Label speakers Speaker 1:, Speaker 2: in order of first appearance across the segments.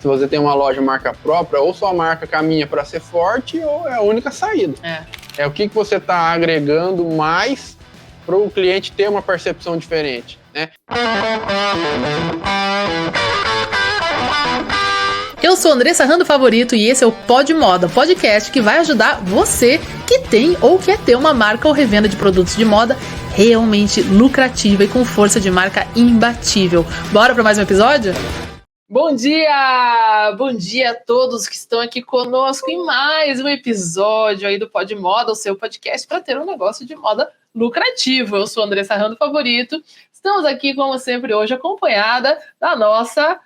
Speaker 1: Se você tem uma loja marca própria, ou sua marca caminha para ser forte, ou é a única saída. É o que você está agregando mais para o cliente ter uma percepção diferente, né?
Speaker 2: Eu sou Andressa Rando Favorito e esse é o Pod Moda, podcast que vai ajudar você que tem ou quer ter uma marca ou revenda de produtos de moda realmente lucrativa e com força de marca imbatível. Bora para mais um episódio? Bom dia! Bom dia a todos que estão aqui conosco em mais um episódio aí do Pod Moda, o seu podcast para ter um negócio de moda lucrativo. Eu sou Andressa Rando Favorito. Estamos aqui, como sempre, hoje acompanhada da nossa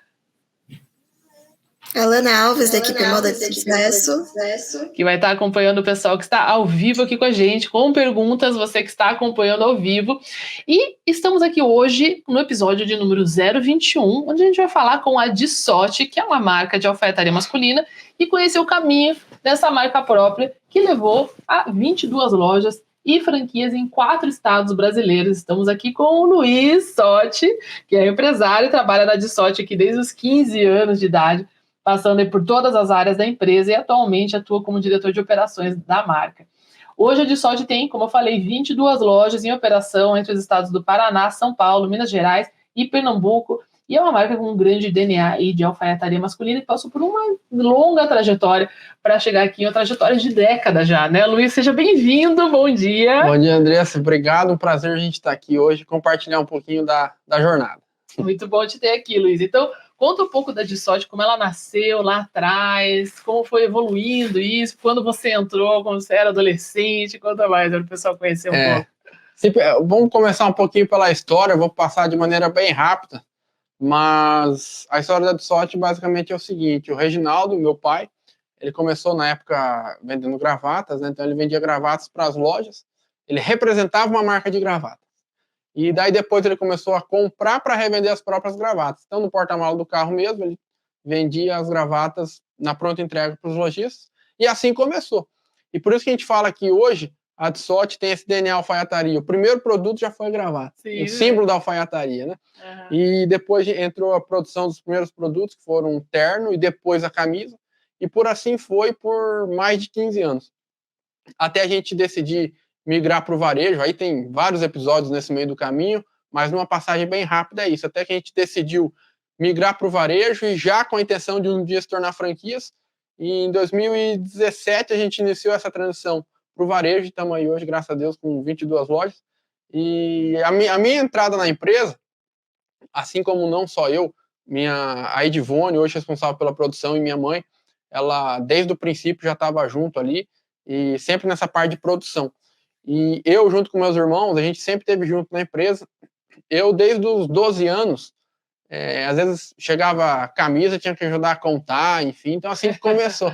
Speaker 3: Alana Alves, da equipe Moda de Sucesso,
Speaker 2: que vai estar acompanhando o pessoal que está ao vivo aqui com a gente, com perguntas, você que está acompanhando ao vivo. E estamos aqui hoje no episódio de número 021, onde a gente vai falar com a Dissote, que é uma marca de alfaiataria masculina, e conhecer o caminho dessa marca própria, que levou a 22 lojas e franquias em 4 estados brasileiros. Estamos aqui com o Luiz Sotti, que é empresário e trabalha na Dissote aqui desde os 15 anos de idade, passando por todas as áreas da empresa e atualmente atua como diretor de operações da marca. Hoje a Dissote tem, como eu falei, 22 lojas em operação entre os estados do Paraná, São Paulo, Minas Gerais e Pernambuco, e é uma marca com um grande DNA aí de alfaiataria masculina e passou por uma longa trajetória para chegar aqui, uma trajetória de décadas já, né? Luiz, seja bem-vindo, bom dia.
Speaker 1: Bom dia, Andressa, obrigado, um prazer a gente estar aqui hoje, compartilhar um pouquinho da jornada.
Speaker 2: Muito bom te ter aqui, Luiz. Então, conta um pouco da Dissote, como ela nasceu lá atrás, como foi evoluindo isso, quando você entrou, quando você era adolescente, conta mais, para o pessoal conhecer um pouco.
Speaker 1: Vamos começar um pouquinho pela história, vou passar de maneira bem rápida, mas a história da Dissote basicamente é o seguinte: o Reginaldo, meu pai, ele começou na época vendendo gravatas, né? Então ele vendia gravatas para as lojas, ele representava uma marca de gravata. E daí depois ele começou a comprar para revender as próprias gravatas. Então no porta-malas do carro mesmo, ele vendia as gravatas na pronta entrega para os lojistas, e assim começou. E por isso que a gente fala que hoje a Dissote tem esse DNA alfaiataria. O primeiro produto já foi gravata, o símbolo da alfaiataria, né? Uhum. E depois entrou a produção dos primeiros produtos, que foram o terno e depois a camisa, e por assim foi por mais de 15 anos. Até a gente decidir migrar para o varejo, aí tem vários episódios nesse meio do caminho, mas numa passagem bem rápida é isso, até que a gente decidiu migrar para o varejo e já com a intenção de um dia se tornar franquias, e em 2017 a gente iniciou essa transição para o varejo, e estamos aí hoje, graças a Deus, com 22 lojas, e a minha entrada na empresa, assim como não só eu, a Edivone, hoje responsável pela produção, e minha mãe, ela desde o princípio já estava junto ali, e sempre nessa parte de produção. E eu, junto com meus irmãos, a gente sempre esteve junto na empresa. Eu, desde os 12 anos, às vezes chegava a camisa, tinha que ajudar a contar, enfim, então assim que começou.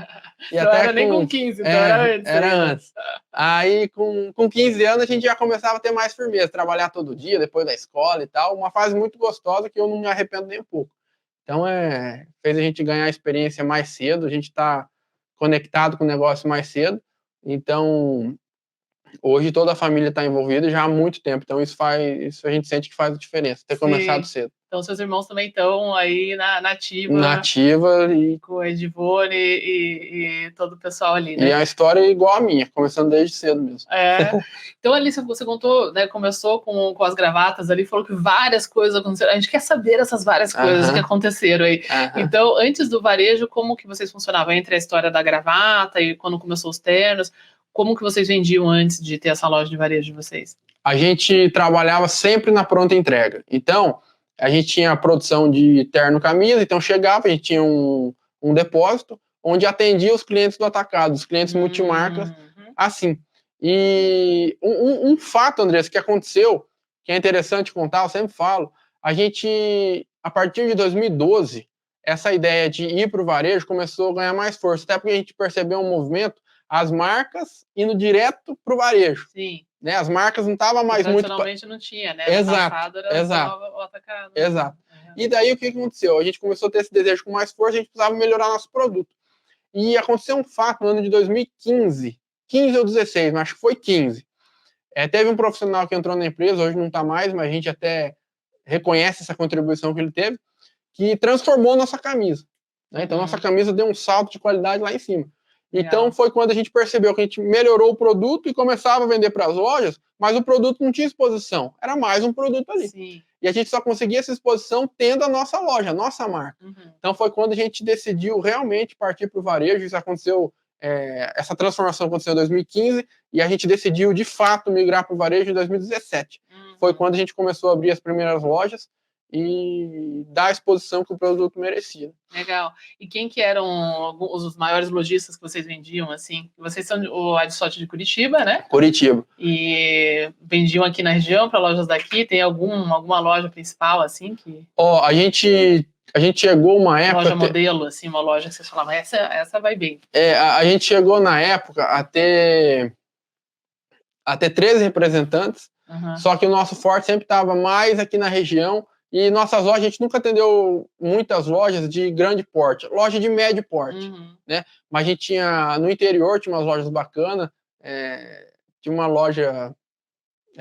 Speaker 2: E não até era nem com 15, então era antes.
Speaker 1: Era antes. Aí, com 15 anos, a gente já começava a ter mais firmeza, trabalhar todo dia, depois da escola e tal, uma fase muito gostosa que eu não me arrependo nem um pouco. Então, fez a gente ganhar experiência mais cedo, a gente está conectado com o negócio mais cedo, então hoje toda a família está envolvida já há muito tempo, então isso a gente sente que faz a diferença, ter começado cedo.
Speaker 2: Então seus irmãos também estão aí na ativa.
Speaker 1: Na ativa e
Speaker 2: com a Edivone e todo o pessoal ali, né?
Speaker 1: E a história é igual a minha, começando desde cedo mesmo.
Speaker 2: Então ali você contou, né, começou com as gravatas ali, falou que várias coisas aconteceram. A gente quer saber essas várias coisas que aconteceram aí. Então, antes do varejo, como que vocês funcionavam entre a história da gravata e quando começou os ternos? Como que vocês vendiam antes de ter essa loja de varejo de vocês?
Speaker 1: A gente trabalhava sempre na pronta entrega. Então, a gente tinha a produção de terno camisa, então chegava, a gente tinha um depósito onde atendia os clientes do atacado, os clientes multimarcas, assim. E um fato, Andressa, que aconteceu, que é interessante contar, eu sempre falo, a gente, a partir de 2012, essa ideia de ir para o varejo começou a ganhar mais força, até porque a gente percebeu um movimento, as marcas indo direto para o varejo.
Speaker 2: Sim.
Speaker 1: Né? As marcas não estavam mais muito...
Speaker 2: Tradicionalmente não tinha, né?
Speaker 1: Exato,
Speaker 2: passado era
Speaker 1: exato.
Speaker 2: Só o atacado.
Speaker 1: Exato. E daí o que aconteceu? A gente começou a ter esse desejo com mais força, a gente precisava melhorar nosso produto. E aconteceu um fato no ano de 2015, 15 ou 16, mas acho que foi 15. Teve um profissional que entrou na empresa, hoje não está mais, mas a gente até reconhece essa contribuição que ele teve, que transformou nossa camisa. né? Então,
Speaker 2: Uhum.
Speaker 1: nossa camisa deu um salto de qualidade lá em cima.
Speaker 2: Legal.
Speaker 1: Então, foi quando a gente percebeu que a gente melhorou o produto e começava a vender para as lojas, mas o produto não tinha exposição. Era mais um produto ali.
Speaker 2: Sim.
Speaker 1: E a gente só conseguia essa exposição tendo a nossa loja, a nossa marca.
Speaker 2: Uhum.
Speaker 1: Então, foi quando a gente decidiu realmente partir para o varejo. Isso aconteceu, essa transformação aconteceu em 2015 e a gente decidiu, de fato, migrar para o varejo em 2017. Foi quando a gente começou a abrir as primeiras lojas e dar a exposição que o produto merecia.
Speaker 2: Legal. E quem que eram os maiores lojistas que vocês vendiam, assim? Vocês são o Adsorte de Curitiba, né?
Speaker 1: Curitiba.
Speaker 2: E vendiam aqui na região para lojas daqui? Tem alguma loja principal, assim, que...
Speaker 1: Ó, a gente chegou uma época...
Speaker 2: Loja modelo, assim, uma loja que vocês falavam, essa vai bem.
Speaker 1: A gente chegou na época a ter 13 representantes, só que o nosso forte sempre estava mais aqui na região. E nossas lojas, a gente nunca atendeu muitas lojas de grande porte, loja de médio porte, né? Mas a gente tinha, no interior, tinha umas lojas bacanas, tinha uma loja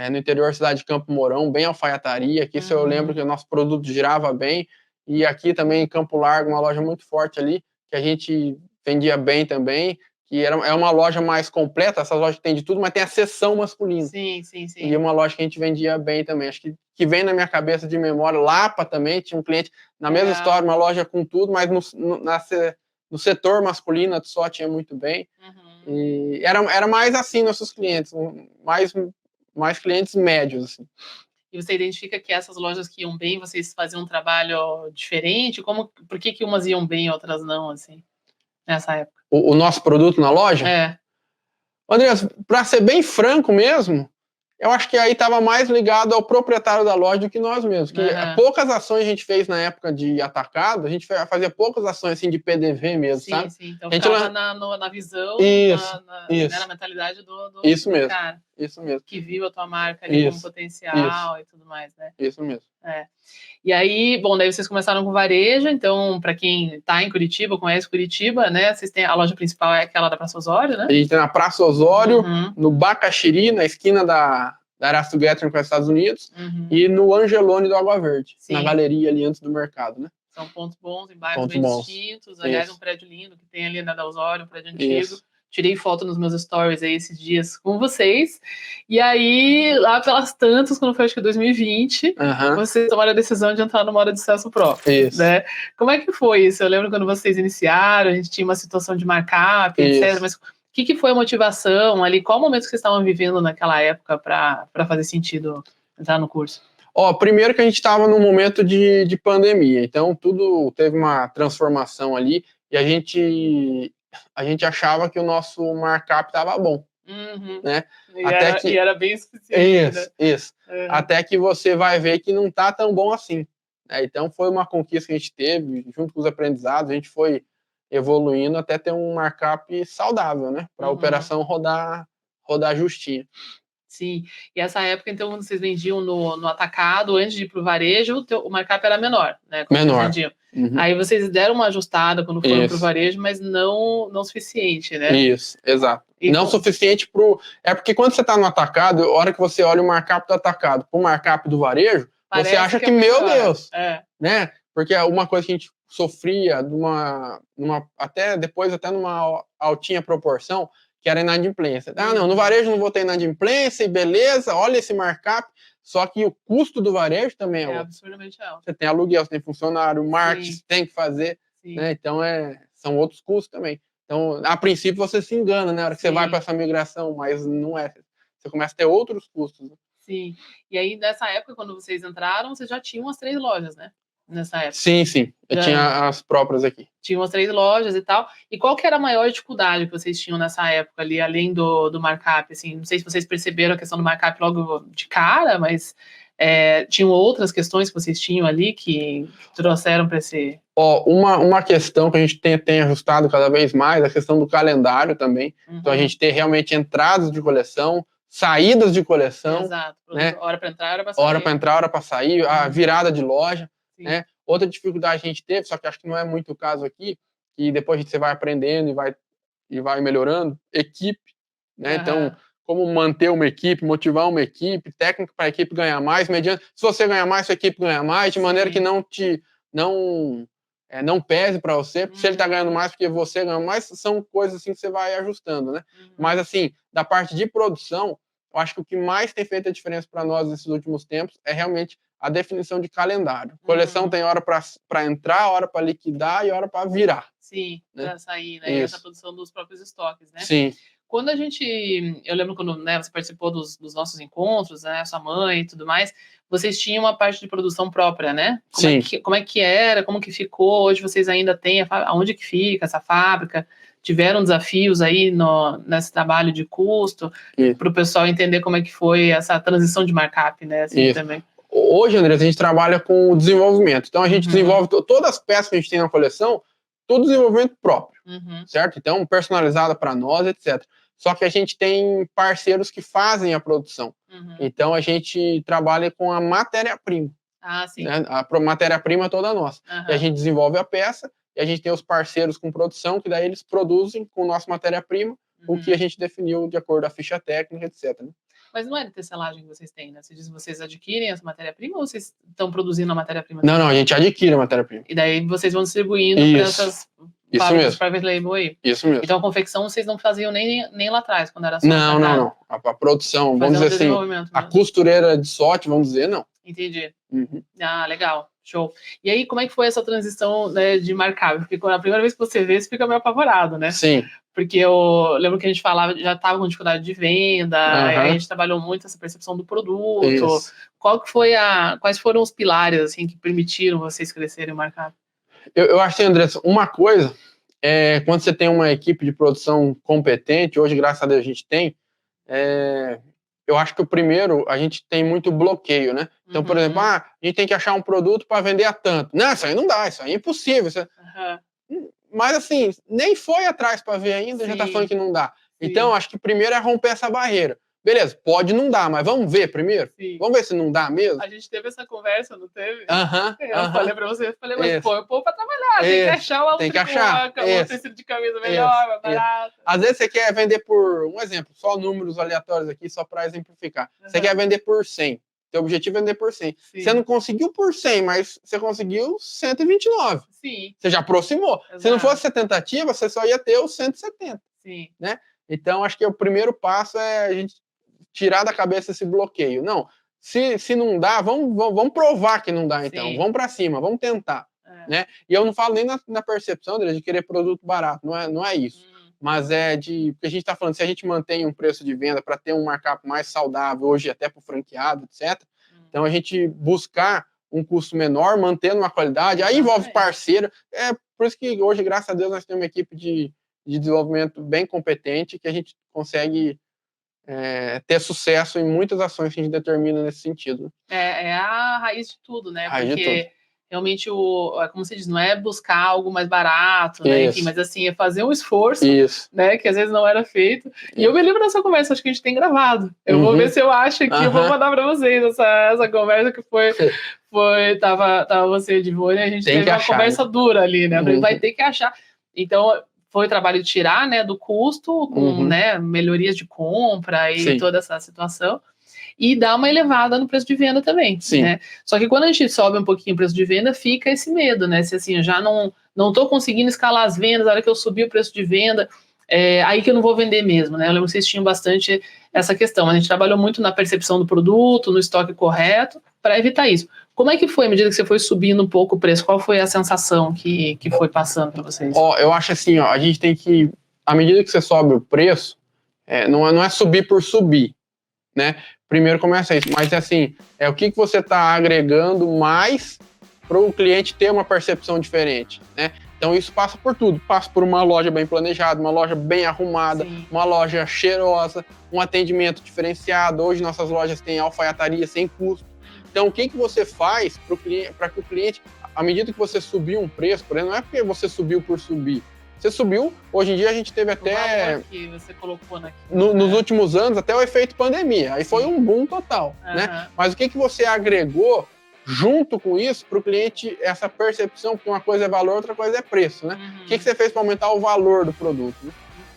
Speaker 1: no interior da cidade de Campo Mourão, bem alfaiataria, que isso eu lembro que o nosso produto girava bem, e aqui também em Campo Largo, uma loja muito forte ali, que a gente vendia bem também, que é uma loja mais completa, essa loja que tem de tudo, mas tem a seção masculina.
Speaker 2: Sim.
Speaker 1: E uma loja que a gente vendia bem também. Acho que vem na minha cabeça de memória, Lapa também, tinha um cliente, na mesma história, uma loja com tudo, mas no setor masculino a só tinha muito bem. E era mais assim nossos clientes, mais clientes médios, assim.
Speaker 2: E você identifica que essas lojas que iam bem, vocês faziam um trabalho diferente? Por que umas iam bem e outras não, assim, nessa época?
Speaker 1: O nosso produto na loja? Andreas, para ser bem franco mesmo, eu acho que aí estava mais ligado ao proprietário da loja do que nós mesmos. Que poucas ações a gente fez na época de atacado, a gente fazia poucas ações assim de PDV mesmo, sabe?
Speaker 2: Sim, então ficava na visão, na mentalidade do
Speaker 1: isso mesmo,
Speaker 2: cara.
Speaker 1: Isso mesmo.
Speaker 2: Que viu a tua marca ali como potencial e tudo mais, né?
Speaker 1: Isso mesmo.
Speaker 2: E aí, bom, daí vocês começaram com varejo, então, para quem está em Curitiba, conhece Curitiba, né? Vocês têm a loja principal é aquela da Praça Osório, né?
Speaker 1: A gente tem na Praça Osório, no Bacaxiri, na esquina da Erasto Guerin com os Estados Unidos, e no Angelone do Água Verde, na galeria ali antes do mercado, né?
Speaker 2: São pontos bons, em bairros bem distintos. Aliás, um prédio lindo que tem ali na da Osório, um prédio antigo. Tirei foto nos meus stories aí esses dias com vocês. E aí, lá pelas tantas, quando foi acho que 2020, vocês tomaram a decisão de entrar numa hora de sucesso próprio. Né? Como é que foi isso? Eu lembro quando vocês iniciaram, a gente tinha uma situação de markup, etc. Mas o que foi a motivação ali? Qual o momento que vocês estavam vivendo naquela época para fazer sentido entrar no curso?
Speaker 1: Primeiro que a gente estava num momento de pandemia, então tudo teve uma transformação ali e a gente achava que o nosso markup estava bom, né?
Speaker 2: E era bem suficiente.
Speaker 1: Isso. Até que você vai ver que não está tão bom assim. Né? Então foi uma conquista que a gente teve, junto com os aprendizados, a gente foi evoluindo até ter um markup saudável, né? Para a operação rodar justinha.
Speaker 2: Sim, e essa época, então, quando vocês vendiam no atacado, antes de ir para o varejo, o markup era menor, né?
Speaker 1: Menor.
Speaker 2: Aí vocês deram uma ajustada quando foram para o varejo, mas não suficiente, né?
Speaker 1: Isso, exato. Não suficiente pro... É porque quando você está no atacado, a hora que você olha o markup do atacado para o markup do varejo, parece você acha que meu Deus, né? Porque uma coisa que a gente sofria até numa altinha proporção, que era inadimplência. No varejo não vou ter inadimplência e beleza, olha esse markup, só que o custo do varejo também é
Speaker 2: absurdamente alto.
Speaker 1: Você tem aluguel, você tem funcionário, marketing, você tem que fazer, né? Então são outros custos também. Então, a princípio você se engana, né? Na hora que você vai para essa migração, mas não é. Você começa a ter outros custos. Né?
Speaker 2: Sim. E aí, nessa época, quando vocês entraram, vocês já tinham as 3 lojas, né? Nessa época.
Speaker 1: Sim. Eu tinha as próprias aqui.
Speaker 2: Tinham as 3 lojas e tal. E qual que era a maior dificuldade que vocês tinham nessa época ali, além do markup? Assim, não sei se vocês perceberam a questão do markup logo de cara, mas tinham outras questões que vocês tinham ali que trouxeram para esse...
Speaker 1: Uma questão que a gente tem ajustado cada vez mais, a questão do calendário também. Então, a gente ter realmente entradas de coleção, saídas de coleção.
Speaker 2: Exato.
Speaker 1: Né?
Speaker 2: Hora para entrar, hora para sair.
Speaker 1: Hora para entrar, hora para sair, a virada de loja. Né? Outra dificuldade que a gente teve, só que acho que não é muito o caso aqui, que depois você vai aprendendo e vai melhorando, equipe. Né? Então, como manter uma equipe, motivar uma equipe, técnica para a equipe ganhar mais, se você ganhar mais, sua equipe ganha mais, de maneira que não não pese para você, se ele está ganhando mais porque você ganha mais, são coisas assim que você vai ajustando, né? Mas assim, da parte de produção, eu acho que o que mais tem feito a diferença para nós nesses últimos tempos é realmente a definição de calendário. Coleção tem hora para entrar, hora para liquidar e hora para virar.
Speaker 2: Sim,
Speaker 1: né?
Speaker 2: para sair, né? E essa produção dos próprios estoques, né?
Speaker 1: Sim.
Speaker 2: Quando eu lembro quando, né, você participou dos nossos encontros, né, sua mãe e tudo mais, vocês tinham uma parte de produção própria, né?
Speaker 1: Sim.
Speaker 2: Como é que era, como que ficou? Hoje vocês ainda têm, aonde que fica essa fábrica? Tiveram desafios aí nesse trabalho de custo, para o pessoal entender como é que foi essa transição de markup, né? Assim, também.
Speaker 1: Hoje, André, a gente trabalha com o desenvolvimento. Então, a gente desenvolve todas as peças que a gente tem na coleção, todo desenvolvimento próprio, certo? Então, personalizada para nós, etc. Só que a gente tem parceiros que fazem a produção. Então, a gente trabalha com a matéria-prima.
Speaker 2: Ah, sim.
Speaker 1: Né? A matéria-prima toda nossa. E a gente desenvolve a peça, e a gente tem os parceiros com produção, que daí eles produzem com nossa matéria-prima o que a gente definiu de acordo com a ficha técnica, etc. Né?
Speaker 2: Mas não é de tecelagem que vocês têm, né? Você diz que vocês adquirem essa matéria-prima ou vocês estão produzindo a matéria-prima?
Speaker 1: Não, a gente adquire a matéria-prima.
Speaker 2: E daí vocês vão distribuindo para essas fábricas private label aí?
Speaker 1: Isso mesmo.
Speaker 2: Então a confecção vocês não faziam nem lá atrás, quando era só
Speaker 1: Não. A produção, vamos dizer assim, a costureira de sorte, vamos dizer, não.
Speaker 2: Entendi. Ah, legal. Show. E aí, como é que foi essa transição, né, de markup? Porque a primeira vez que você vê, você fica meio apavorado, né?
Speaker 1: Sim.
Speaker 2: Porque eu lembro que a gente falava, já estava com dificuldade de venda, a gente trabalhou muito essa percepção do produto. Isso. Quais foram os pilares assim, que permitiram vocês crescerem o markup?
Speaker 1: Eu acho que, André, uma coisa é quando você tem uma equipe de produção competente, hoje, graças a Deus, a gente tem, eu acho que o primeiro, a gente tem muito bloqueio, né? Então, por exemplo, a gente tem que achar um produto para vender a tanto. Não, isso aí não dá, isso aí é impossível. Isso Mas, assim, nem foi atrás para ver ainda, já tá falando que não dá. Sim. Então, acho que primeiro é romper essa barreira. Beleza, pode não dar, mas vamos ver primeiro? Sim. Vamos ver se não dá mesmo?
Speaker 2: A gente teve essa conversa, não teve? Eu falei pra você, mas põe o povo pra trabalhar, tem que achar o tecido de camisa melhor, mais barato.
Speaker 1: Às vezes você quer vender por, um exemplo, só números aleatórios aqui, só para exemplificar. Você quer vender por 100. Seu objetivo é vender por 100. Sim. Você não conseguiu por 100, mas você conseguiu 129.
Speaker 2: Sim.
Speaker 1: Você já aproximou. Exato. Se não fosse a tentativa, você só ia ter os 170.
Speaker 2: Sim.
Speaker 1: Né? Então, acho que o primeiro passo é a gente tirar da cabeça esse bloqueio. Não, se não dá, vamos provar que não dá, então. Sim. Vamos para cima, vamos tentar. Né? E eu não falo nem na percepção, André, de querer produto barato. Não é isso. Mas porque a gente está falando, se a gente mantém um preço de venda para ter um markup mais saudável, hoje até para o franqueado, etc. Então, a gente buscar um custo menor, mantendo uma qualidade, aí envolve parceiro. Por isso que hoje, graças a Deus, nós temos uma equipe de desenvolvimento bem competente, que a gente consegue ter sucesso em muitas ações que a gente determina nesse sentido.
Speaker 2: É a raiz de tudo, né?
Speaker 1: Raiz
Speaker 2: porque
Speaker 1: de tudo.
Speaker 2: Realmente, como você diz, não é buscar algo mais barato, né? Enfim, mas assim, é fazer um esforço, né? Que às vezes não era feito. E eu me lembro dessa conversa, acho que a gente tem gravado. Eu vou ver se eu acho aqui, eu vou mandar para vocês essa conversa que tava você de Ivone, a gente teve uma conversa dura ali, né? Vai ter que achar. Então, foi o trabalho de tirar, né, do custo, com né, melhorias de compra e toda essa situação. E dá uma elevada no preço de venda também, né? Só que quando a gente sobe um pouquinho o preço de venda, fica esse medo, né? Se assim, eu já não tô conseguindo escalar as vendas, na hora que eu subir o preço de venda, aí que eu não vou vender mesmo, né? Eu lembro que vocês tinham bastante essa questão. A gente trabalhou muito na percepção do produto, no estoque correto, para evitar isso. Como é que foi, à medida que você foi subindo um pouco o preço? Qual foi a sensação que foi passando para vocês?
Speaker 1: Eu acho assim, a gente tem que, à medida que você sobe o preço, não é subir por subir, né? Primeiro começa isso, mas assim, o que você está agregando mais para o cliente ter uma percepção diferente, né? Então isso passa por tudo, passa por uma loja bem planejada, uma loja bem arrumada, uma loja cheirosa, um atendimento diferenciado. Hoje nossas lojas têm alfaiataria sem custo. Então o que você faz para que o cliente, à medida que você subir um preço, por exemplo, não é porque você subiu por subir, você subiu, hoje em dia a gente teve até,
Speaker 2: que você colocou
Speaker 1: nos últimos anos, até o efeito pandemia, aí foi um boom total, né? Mas o que você agregou junto com isso para o cliente, essa percepção, porque uma coisa é valor, outra coisa é preço, né? O que você fez para aumentar o valor do produto, né?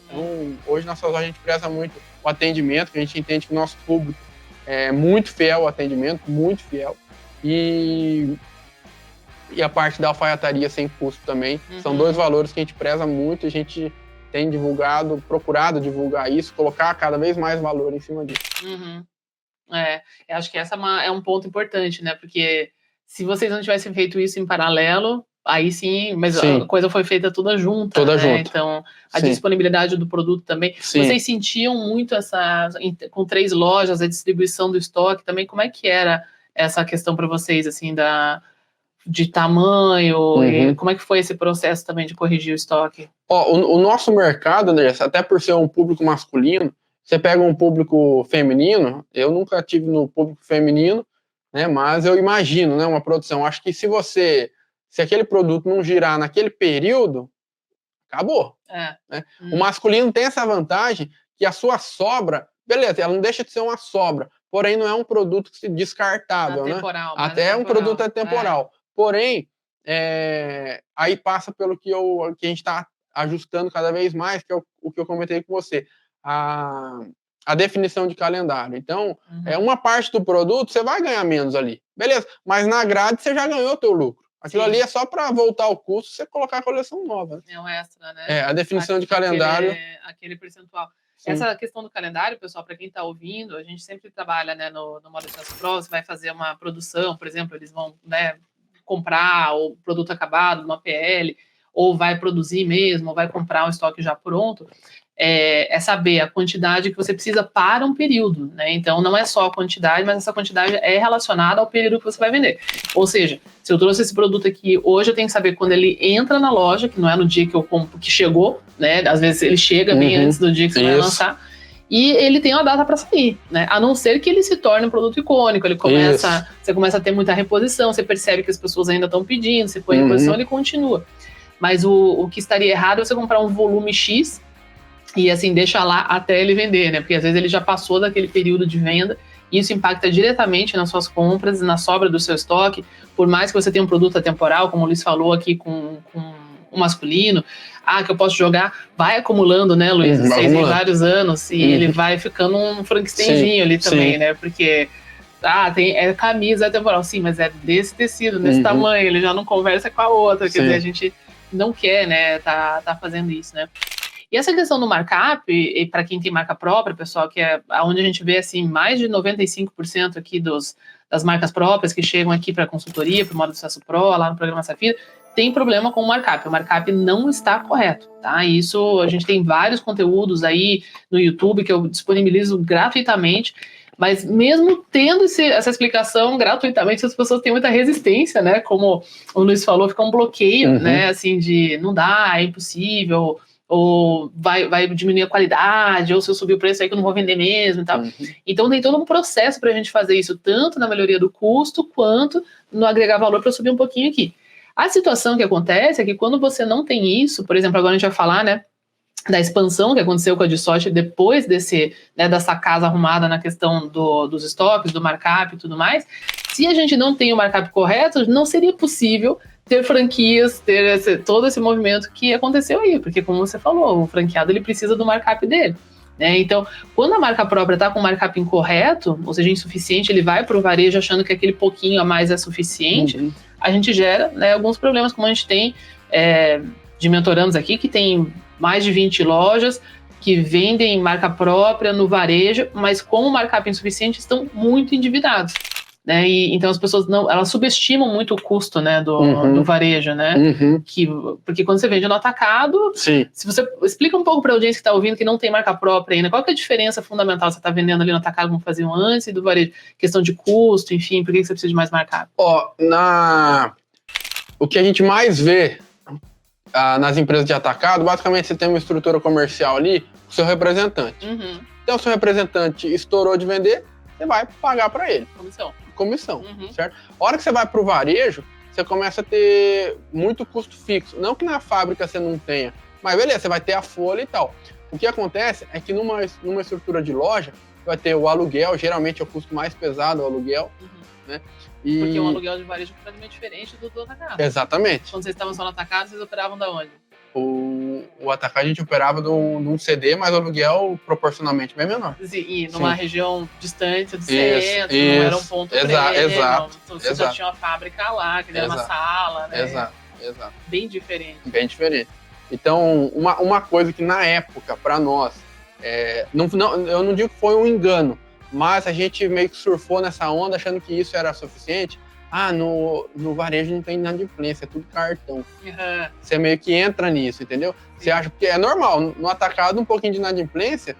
Speaker 1: Então, hoje na nossa loja a gente preza muito o atendimento, que a gente entende que o nosso público é muito fiel ao atendimento, muito fiel, e e a parte da alfaiataria sem custo também. São 2 valores que a gente preza muito, a gente tem procurado divulgar isso, colocar cada vez mais valor em cima disso.
Speaker 2: Eu acho que essa é um ponto importante, né? Porque se vocês não tivessem feito isso em paralelo, aí sim, mas a coisa foi feita toda junta, né? Então, a disponibilidade do produto também. Vocês sentiam muito com 3 lojas, a distribuição do estoque também, como é que era essa questão para vocês, assim, de tamanho, e como é que foi esse processo também de corrigir o estoque?
Speaker 1: O nosso mercado, André, até por ser um público masculino, você pega um público feminino, eu nunca tive no público feminino, né, mas eu imagino, né, uma produção. Acho que se aquele produto não girar naquele período, acabou. Né? O masculino tem essa vantagem que a sua sobra, beleza, ela não deixa de ser uma sobra, porém não é um produto descartável, né? Até é um produto atemporal. Porém, aí passa pelo que a gente está ajustando cada vez mais, que é o que eu comentei com você. A definição de calendário. Então, uma parte do produto você vai ganhar menos ali. Beleza, mas na grade você já ganhou o teu lucro. Aquilo ali é só para voltar ao custo, você colocar a coleção nova. Né?
Speaker 2: É um extra, né?
Speaker 1: A definição de calendário.
Speaker 2: Aquele percentual. Sim. Essa questão do calendário, pessoal, para quem está ouvindo, a gente sempre trabalha, né, no Moda de Sucesso Pro, você vai fazer uma produção, por exemplo, eles vão, né, comprar o produto acabado, uma PL, ou vai produzir mesmo, ou vai comprar um estoque já pronto. É saber a quantidade que você precisa para um período, né? Então, não é só a quantidade, mas essa quantidade é relacionada ao período que você vai vender. Ou seja, se eu trouxe esse produto aqui, hoje eu tenho que saber quando ele entra na loja, que não é no dia que eu compro, que chegou, né? Às vezes ele chega bem antes do dia que você vai lançar, e ele tem uma data para sair, né? A não ser que ele se torne um produto icônico, você começa a ter muita reposição, você percebe que as pessoas ainda estão pedindo, você põe reposição, ele continua. Mas o que estaria errado é você comprar um volume X, e assim, deixa lá até ele vender, né? Porque às vezes ele já passou daquele período de venda, e isso impacta diretamente nas suas compras, na sobra do seu estoque. Por mais que você tenha um produto atemporal, como o Luiz falou aqui com o masculino, que eu posso jogar, vai acumulando, né, Luiz? Vocês em vários anos, e ele vai ficando um Frankensteinzinho ali também, né? Porque tem camisa atemporal, sim, mas é desse tecido, desse tamanho, ele já não conversa com a outra, quer dizer, a gente não quer, né, tá fazendo isso, né? E essa questão do markup, e para quem tem marca própria, pessoal, que é onde a gente vê assim, mais de 95% aqui das marcas próprias que chegam aqui para a consultoria, para o Moda de Sucesso Pro, lá no programa Safira, tem problema com o markup. O markup não está correto, tá? Isso, a gente tem vários conteúdos aí no YouTube que eu disponibilizo gratuitamente, mas mesmo tendo essa explicação gratuitamente, as pessoas têm muita resistência, né? Como o Luiz falou, fica um bloqueio, né? Assim, de não dá, é impossível, ou vai diminuir a qualidade, ou se eu subir o preço aí que eu não vou vender mesmo e tal. Então tem todo um processo para a gente fazer isso, tanto na melhoria do custo, quanto no agregar valor para subir um pouquinho aqui. A situação que acontece é que quando você não tem isso, por exemplo, agora a gente vai falar, né, da expansão que aconteceu com a DSOT depois dessa casa arrumada na questão dos estoques, do markup e tudo mais, se a gente não tem o markup correto, não seria possível ter franquias, ter todo esse movimento que aconteceu aí, porque como você falou, o franqueado ele precisa do markup dele, né? Então, quando a marca própria está com o markup incorreto, ou seja, insuficiente, ele vai para o varejo achando que aquele pouquinho a mais é suficiente, a gente gera, né, alguns problemas, como a gente tem de mentorandos aqui, que tem mais de 20 lojas que vendem marca própria no varejo, mas com o markup insuficiente estão muito endividados. Né? E, então as pessoas elas subestimam muito o custo, né, do varejo, né? Porque quando você vende no atacado, se você explica um pouco para a audiência que está ouvindo que não tem marca própria ainda, qual que é a diferença fundamental? Você está vendendo ali no atacado como faziam antes e do varejo? Questão de custo, enfim, por que você precisa de mais markup?
Speaker 1: O que a gente mais vê nas empresas de atacado, basicamente você tem uma estrutura comercial ali, o seu representante. Então, o seu representante estourou de vender, você vai pagar para ele. Comissão, certo? A hora que você vai para o varejo, você começa a ter muito custo fixo. Não que na fábrica você não tenha, mas beleza, você vai ter a folha e tal. O que acontece é que numa estrutura de loja, vai ter o aluguel, geralmente é o custo mais pesado, o aluguel, né?
Speaker 2: Porque o aluguel de varejo é completamente diferente do atacado.
Speaker 1: Exatamente.
Speaker 2: Quando vocês estavam só no atacado, vocês operavam da onde?
Speaker 1: o atacado a gente operava de um CD, mas o aluguel proporcionalmente bem menor.
Speaker 2: E numa região distante do centro,
Speaker 1: Isso,
Speaker 2: não era um ponto
Speaker 1: exato.
Speaker 2: Você já tinha uma fábrica lá, que era uma sala, né?
Speaker 1: Exato.
Speaker 2: Bem diferente.
Speaker 1: Bem diferente. Então, uma coisa que na época, para nós, eu não digo que foi um engano, mas a gente meio que surfou nessa onda achando que isso era suficiente. No varejo não tem inadimplência, é tudo cartão.
Speaker 2: Uhum.
Speaker 1: Você meio que entra nisso, entendeu? Sim. Você acha que é normal, no atacado um pouquinho de inadimplência,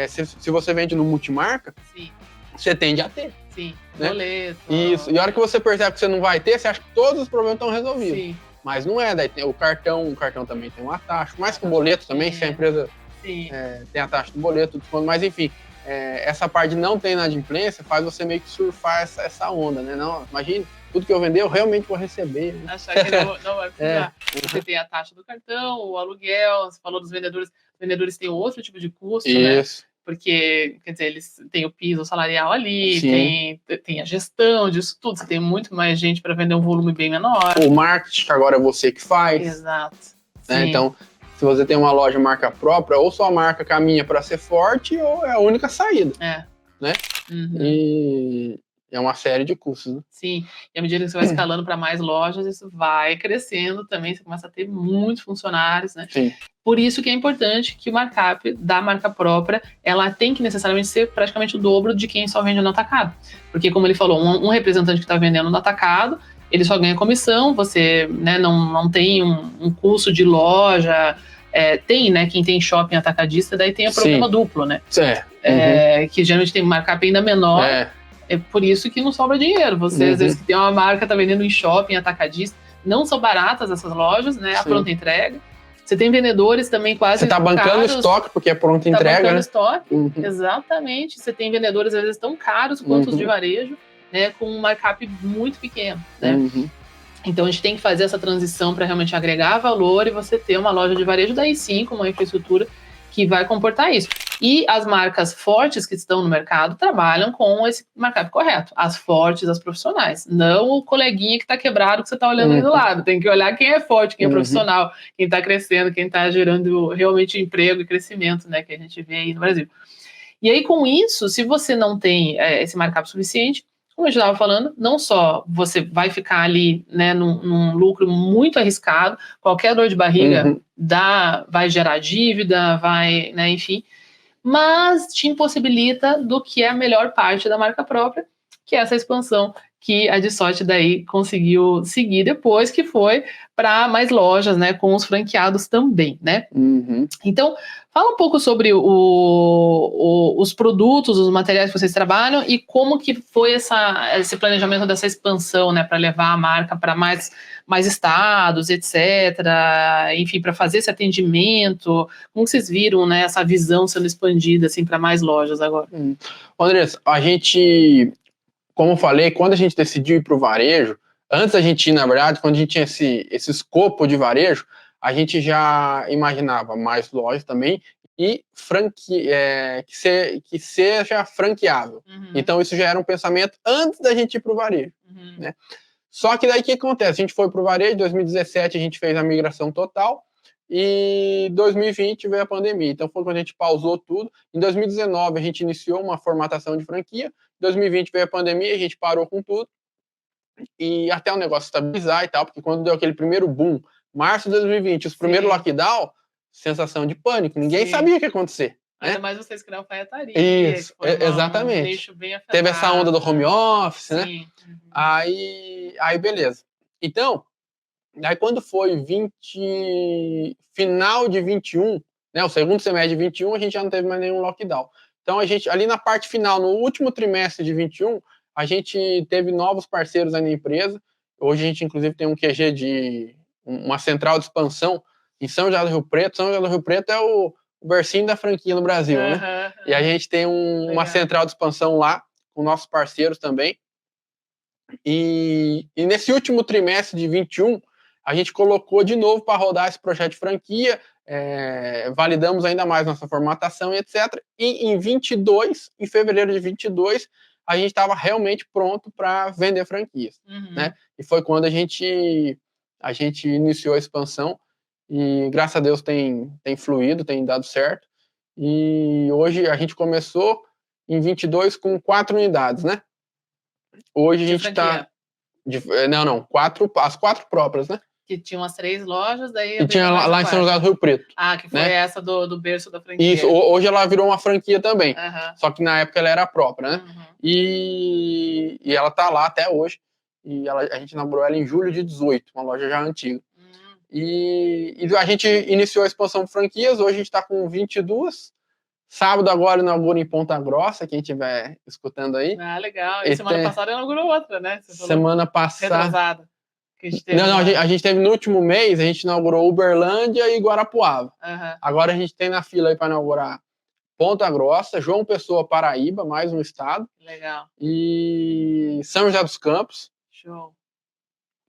Speaker 1: se você vende no multimarca,
Speaker 2: sim,
Speaker 1: você tende a ter.
Speaker 2: Sim,
Speaker 1: né?
Speaker 2: boleto.
Speaker 1: Isso, e a hora que você percebe que você não vai ter, você acha que todos os problemas estão resolvidos. Sim. Mas não é, daí tem o cartão também tem uma taxa, mais que o boleto também, se a empresa tem a taxa do boleto, mas enfim, essa parte de não ter inadimplência faz você meio que surfar essa onda, né? Não, imagine, tudo que eu vender eu realmente vou receber. Né?
Speaker 2: Achar que não vai precisar. Você tem a taxa do cartão, o aluguel, você falou dos vendedores, os vendedores têm outro tipo de custo,
Speaker 1: Isso.
Speaker 2: Né? Porque, quer dizer, eles têm o piso salarial ali, tem a gestão disso tudo, você tem muito mais gente para vender um volume bem menor.
Speaker 1: O marketing agora é você que faz.
Speaker 2: Exato.
Speaker 1: Né? Então, se você tem uma loja marca própria, ou sua marca caminha para ser forte, ou é a única saída. Né?
Speaker 2: Uhum.
Speaker 1: E é uma série de custos. Né?
Speaker 2: Sim, e à medida que você vai escalando para mais lojas, isso vai crescendo também, você começa a ter muitos funcionários, né?
Speaker 1: Sim.
Speaker 2: Por isso que é importante que o markup da marca própria, ela tem que necessariamente ser praticamente o dobro de quem só vende no atacado. Porque, como ele falou, um representante que está vendendo no atacado, ele só ganha comissão, você, né, não tem um custo de loja, tem, né, quem tem shopping atacadista, daí tem o problema duplo, né? Que geralmente tem markup ainda menor, é por isso que não sobra dinheiro. Você, às vezes, que tem uma marca, tá vendendo em shopping atacadista, não são baratas essas lojas, né, a pronta entrega. Você tem vendedores também quase.
Speaker 1: Você tá bancando estoque, porque é pronta entrega. Tá bancando
Speaker 2: estoque, exatamente. Você tem vendedores, às vezes, tão caros quanto os de varejo, né, com um markup muito pequeno, né? Então, a gente tem que fazer essa transição para realmente agregar valor e você ter uma loja de varejo, daí sim, com uma infraestrutura que vai comportar isso. E as marcas fortes que estão no mercado trabalham com esse markup correto. As fortes, as profissionais. Não o coleguinha que está quebrado que você está olhando ali do lado. Tem que olhar quem é forte, quem é profissional, quem está crescendo, quem está gerando realmente emprego e crescimento, né, que a gente vê aí no Brasil. E aí, com isso, se você não tem esse markup suficiente, como a gente estava falando, não só você vai ficar ali, né, num lucro muito arriscado, qualquer dor de barriga vai gerar dívida, vai, né, enfim, mas te impossibilita do que é a melhor parte da marca própria, que é essa expansão que a DSOT daí conseguiu seguir depois, que foi para mais lojas, né, com os franqueados também, né? Então, fala um pouco sobre os produtos, os materiais que vocês trabalham e como que foi esse planejamento dessa expansão, né, para levar a marca para mais estados, etc. Enfim, para fazer esse atendimento. Como vocês viram, né, essa visão sendo expandida assim para mais lojas agora?
Speaker 1: Andressa, a gente, como eu falei, quando a gente decidiu ir para o varejo, antes da gente ir, na verdade, quando a gente tinha esse escopo de varejo, a gente já imaginava mais lojas também e que seja franqueável. Então, isso já era um pensamento antes da gente ir para o varejo. Né? Só que daí o que acontece? A gente foi para o varejo, em 2017 a gente fez a migração total e em 2020 veio a pandemia. Então, foi quando a gente pausou tudo. Em 2019 a gente iniciou uma formatação de franquia. Em 2020 veio a pandemia, a gente parou com tudo. E até o negócio estabilizar e tal, porque quando deu aquele primeiro boom, março de 2020, os primeiros lockdown, sensação de pânico, ninguém sabia o que ia acontecer.
Speaker 2: Ainda mais vocês que não alfaiataria.
Speaker 1: Isso, exatamente. Teve essa onda do home office, né? Aí beleza. Então, aí quando foi final de 21, né, o segundo semestre de 21, a gente já não teve mais nenhum lockdown. Então, a gente, ali na parte final, no último trimestre de 21, a gente teve novos parceiros aí na empresa. Hoje a gente, inclusive, tem um QG de uma central de expansão em São José do Rio Preto. São José do Rio Preto é o bercinho da franquia no Brasil, né? E a gente tem uma central de expansão lá, com nossos parceiros também. E nesse último trimestre de 21, a gente colocou de novo para rodar esse projeto de franquia, validamos ainda mais nossa formatação, etc. E em fevereiro de 22, a gente estava realmente pronto para vender franquias. Né? E foi quando a gente iniciou a expansão. e graças a Deus tem fluído, tem dado certo. E hoje a gente começou em 22 com 4 unidades, né? Hoje a
Speaker 2: De
Speaker 1: gente
Speaker 2: franquia.
Speaker 1: está... Não, as 4 próprias, né?
Speaker 2: Que tinham as 3 lojas, daí
Speaker 1: E tinha lá em São José do Rio Preto.
Speaker 2: Ah, que foi
Speaker 1: né?
Speaker 2: essa do berço da franquia.
Speaker 1: Isso, hoje ela virou uma franquia também.
Speaker 2: Uhum.
Speaker 1: Só que na época ela era própria, né?
Speaker 2: Uhum.
Speaker 1: E ela tá lá até hoje. E a gente inaugurou ela em julho de 18, uma loja já antiga. E a gente iniciou a expansão de franquias, hoje a gente está com 22. Sábado agora inaugura em Ponta Grossa, quem estiver escutando aí.
Speaker 2: Ah, legal. E semana passada inaugurou outra, né?
Speaker 1: Semana passada.
Speaker 2: Retrasada. Que a gente teve
Speaker 1: a gente teve no último mês, a gente inaugurou Uberlândia e Guarapuava.
Speaker 2: Uhum.
Speaker 1: Agora a gente tem na fila aí para inaugurar Ponta Grossa, João Pessoa, Paraíba, mais um estado.
Speaker 2: Legal.
Speaker 1: E São José dos Campos.
Speaker 2: Show.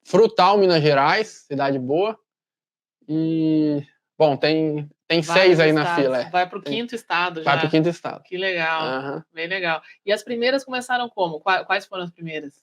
Speaker 1: Frutal, Minas Gerais, cidade boa. E, bom, tem 6 aí na fila.
Speaker 2: Vai pro 5º estado já.
Speaker 1: Vai pro 5º estado.
Speaker 2: Que legal.
Speaker 1: Uhum.
Speaker 2: Bem legal. E as primeiras começaram como? Quais foram as primeiras?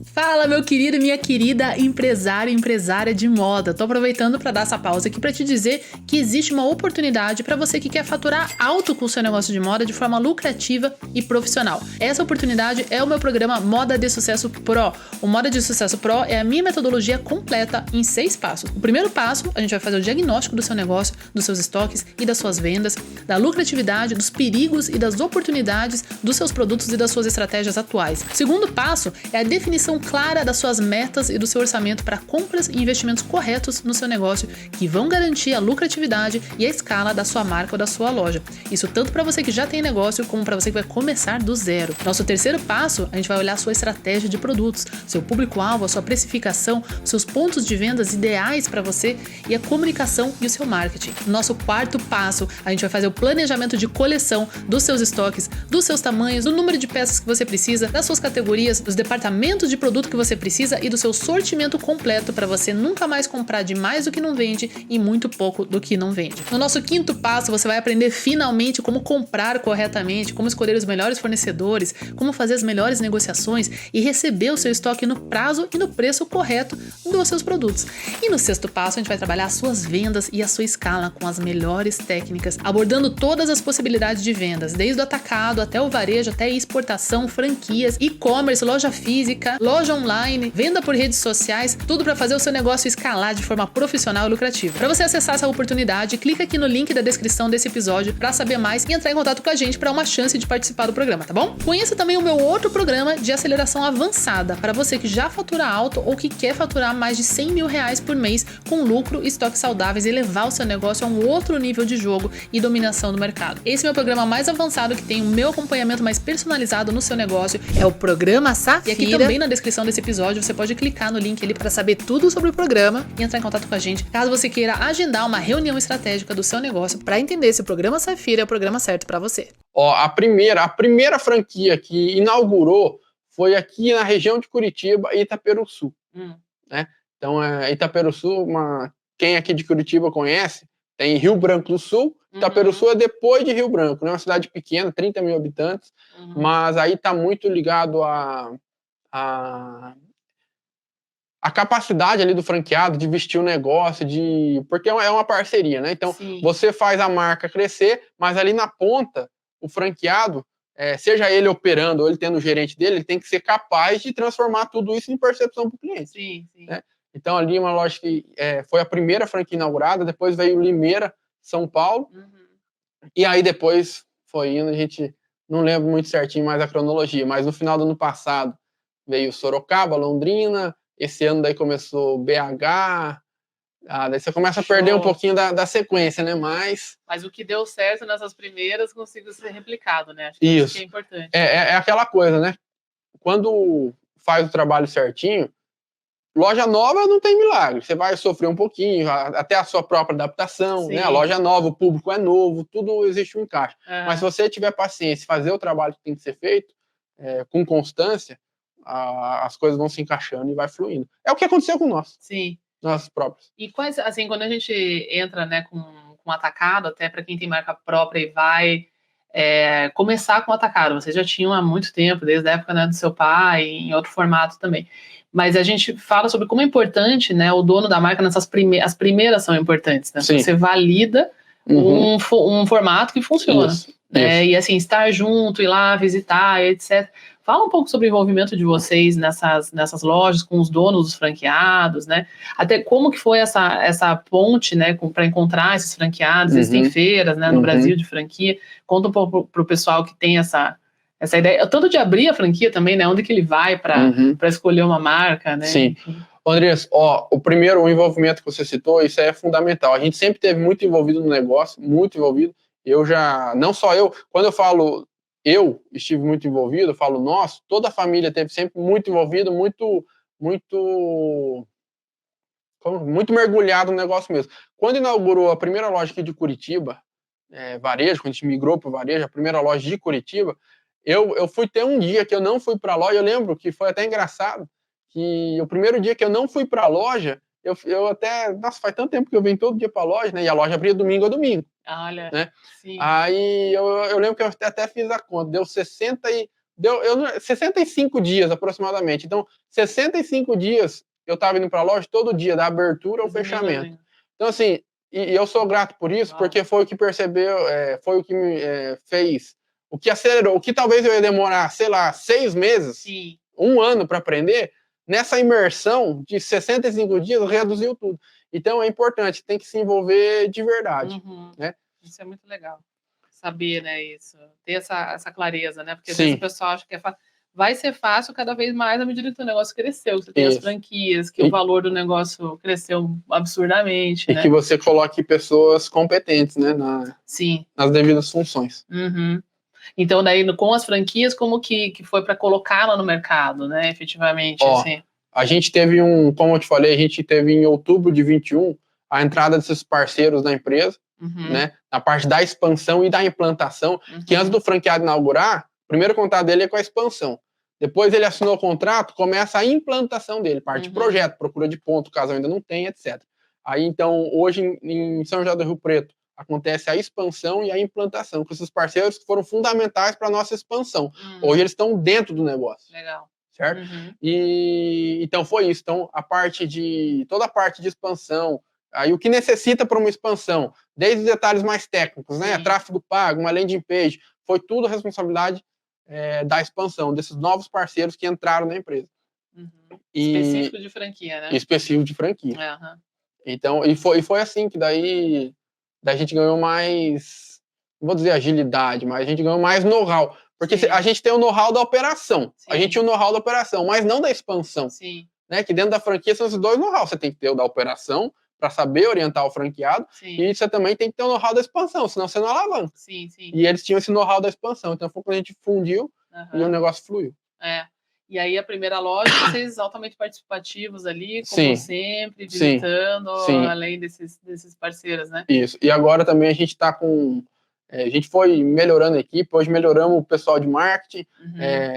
Speaker 4: Fala, meu querido e minha querida empresário e empresária de moda. Tô aproveitando para dar essa pausa aqui para te dizer que existe uma oportunidade para você que quer faturar alto com o seu negócio de moda de forma lucrativa e profissional. Essa oportunidade é o meu programa Moda de Sucesso Pro. O Moda de Sucesso Pro é a minha metodologia completa em 6 passos. O primeiro passo, a gente vai fazer o diagnóstico do seu negócio, dos seus estoques e das suas vendas, da lucratividade, dos perigos e das oportunidades dos seus produtos e das suas estratégias atuais. O segundo passo é a definição clara das suas metas e do seu orçamento para compras e investimentos corretos no seu negócio que vão garantir a lucratividade e a escala da sua marca ou da sua loja. Isso tanto para você que já tem negócio como para você que vai começar do zero. Nosso terceiro passo, a gente vai olhar a sua estratégia de produtos, seu público-alvo, a sua precificação, seus pontos de vendas ideais para você e a comunicação e o seu marketing. Nosso quarto passo, a gente vai fazer o planejamento de coleção dos seus estoques, dos seus tamanhos, do número de peças que você precisa, das suas categorias, dos departamentos de produto que você precisa e do seu sortimento completo para você nunca mais comprar de mais do que não vende e muito pouco do que não vende. No nosso quinto passo, você vai aprender finalmente como comprar corretamente, como escolher os melhores fornecedores, como fazer as melhores negociações e receber o seu estoque no prazo e no preço correto dos seus produtos. E no sexto passo, a gente vai trabalhar as suas vendas e a sua escala com as melhores técnicas, abordando todas as possibilidades de vendas, desde o atacado até o varejo, até exportação, franquias, e-commerce, loja física, loja online, venda por redes sociais, tudo para fazer o seu negócio escalar de forma profissional e lucrativa. Para você acessar essa oportunidade, clica aqui no link da descrição desse episódio para saber mais e entrar em contato com a gente para uma chance de participar do programa, tá bom? Conheça também o meu outro programa de aceleração avançada para você que já fatura alto ou que quer faturar mais de R$100 mil por mês com lucro, estoques saudáveis e levar o seu negócio a um outro nível de jogo e dominação do mercado. Esse é o meu programa mais avançado que tem o meu acompanhamento mais personalizado no seu negócio. É o Programa Safira. E aqui também na descrição desse episódio você pode clicar no link ali para saber tudo sobre o programa e entrar em contato com a gente caso você queira agendar uma reunião estratégica do seu negócio para entender se o Programa Safira é o programa certo para você.
Speaker 1: Ó, a primeira franquia que inaugurou foi aqui na região de Curitiba, Itaperuçu, né? Então, Itaperuçu, quem aqui de Curitiba conhece, tem Rio Branco do Sul. Itaperuçu é depois de Rio Branco, né? Uma cidade pequena, 30 mil habitantes, mas aí está muito ligado a capacidade ali do franqueado de vestir o negócio, porque é uma parceria, né? Então, sim, você faz a marca crescer, mas ali na ponta, o franqueado, seja ele operando ou ele tendo o gerente dele, ele tem que ser capaz de transformar tudo isso em percepção para o cliente.
Speaker 2: Sim, sim.
Speaker 1: Né? Então, ali uma loja que foi a primeira franquia inaugurada, depois veio Limeira, São Paulo, e aí depois foi indo, a gente não lembra muito certinho mais a cronologia, mas no final do ano passado veio Sorocaba, Londrina, esse ano daí começou BH, daí você começa a perder um pouquinho da sequência, né? Mas
Speaker 2: o que deu certo nessas primeiras conseguiu ser replicado, né? Acho que isso que é importante.
Speaker 1: É aquela coisa, né? Quando faz o trabalho certinho, loja nova não tem milagre. Você vai sofrer um pouquinho, até a sua própria adaptação, né? A loja nova, o público é novo, tudo existe um encaixe. Mas se você tiver paciência, fazer o trabalho que tem que ser feito, com constância, as coisas vão se encaixando e vai fluindo. É o que aconteceu com nós.
Speaker 2: Sim.
Speaker 1: Nós próprios.
Speaker 2: E quais, assim, quando a gente entra, né, com atacado, até para quem tem marca própria e vai começar com atacado, vocês já tinham há muito tempo, desde a época, né, do seu pai, em outro formato também. Mas a gente fala sobre como é importante, né, o dono da marca as primeiras são importantes, né? Você valida um formato que funciona.
Speaker 1: Isso.
Speaker 2: E assim, estar junto, ir lá, visitar, etc. Fala um pouco sobre o envolvimento de vocês nessas lojas, com os donos dos franqueados, né? Até como que foi essa ponte, né, para encontrar esses franqueados. Existem feiras, né, no Brasil de franquia. Conta um pouco pro pessoal que tem essa ideia, tanto de abrir a franquia também, né? Onde que ele vai para escolher uma marca, né?
Speaker 1: Sim. Andrés, o envolvimento que você citou, isso é fundamental. A gente sempre teve muito envolvido no negócio, muito envolvido. Não só eu, quando eu falo eu estive muito envolvido, eu falo nós, toda a família teve sempre muito envolvido, muito mergulhado no negócio mesmo. Quando inaugurou a primeira loja aqui de Curitiba, varejo, quando a gente migrou para o varejo, a primeira loja de Curitiba, eu fui ter um dia que eu não fui para a loja. Eu lembro que foi até engraçado, que o primeiro dia que eu não fui para a loja, eu até, nossa, faz tanto tempo que eu venho todo dia para a loja, né? E a loja abria domingo a domingo.
Speaker 2: Olha,
Speaker 1: né?
Speaker 2: Sim.
Speaker 1: Aí eu lembro que eu até fiz a conta, deu 65 dias aproximadamente. Então, 65 dias eu estava indo para a loja todo dia, da abertura ao fechamento. Então, assim, e eu sou grato por isso, porque foi o que foi o que me fez, o que acelerou, o que talvez eu ia demorar, sei lá, 6 meses, 1 ano para aprender, nessa imersão de 65 dias reduziu tudo. Então é importante, tem que se envolver de verdade. Né?
Speaker 2: Isso é muito legal. Saber, né, isso. Ter essa clareza, né? Porque às vezes o pessoal acha que vai ser fácil cada vez mais à medida que o negócio cresceu. Você tem as franquias, que o valor do negócio cresceu absurdamente.
Speaker 1: E
Speaker 2: né?
Speaker 1: Que você coloque pessoas competentes, né, nas devidas funções.
Speaker 2: Então, daí, com as franquias, como que foi para colocá-la no mercado, né, efetivamente? Assim.
Speaker 1: A gente teve como eu te falei, a gente teve em outubro de 21 a entrada desses parceiros da empresa, né, na parte da expansão e da implantação, que antes do franqueado inaugurar, o primeiro contato dele é com a expansão. Depois ele assinou o contrato, começa a implantação dele, parte de projeto, procura de ponto, caso ainda não tenha, etc. Aí, então, hoje em São José do Rio Preto, acontece a expansão e a implantação, com esses parceiros que foram fundamentais para a nossa expansão. Hoje eles estão dentro do negócio.
Speaker 2: Legal.
Speaker 1: Certo? E então foi isso. Então, toda a parte de expansão, aí o que necessita para uma expansão, desde os detalhes mais técnicos, né? Tráfego pago, uma landing page, foi tudo responsabilidade da expansão, desses novos parceiros que entraram na empresa.
Speaker 2: Específico de franquia, né?
Speaker 1: Específico de franquia. Então, e foi assim que daí a gente ganhou mais, não vou dizer agilidade, mas a gente ganhou mais know-how. Porque a gente tem o know-how da operação. A gente tinha o know-how da operação, mas não da expansão. Né? Que dentro da franquia são esses dois know-how. Você tem que ter o da operação para saber orientar o franqueado. E você também tem que ter o know-how da expansão, senão você não alavanca. E eles tinham esse know-how da expansão. Então foi quando a gente fundiu e o negócio fluiu.
Speaker 2: E aí a primeira loja, vocês altamente participativos ali, como sempre, visitando, além desses parceiros, né?
Speaker 1: Isso. E agora também a gente está com... a gente foi melhorando a equipe, hoje melhoramos o pessoal de marketing,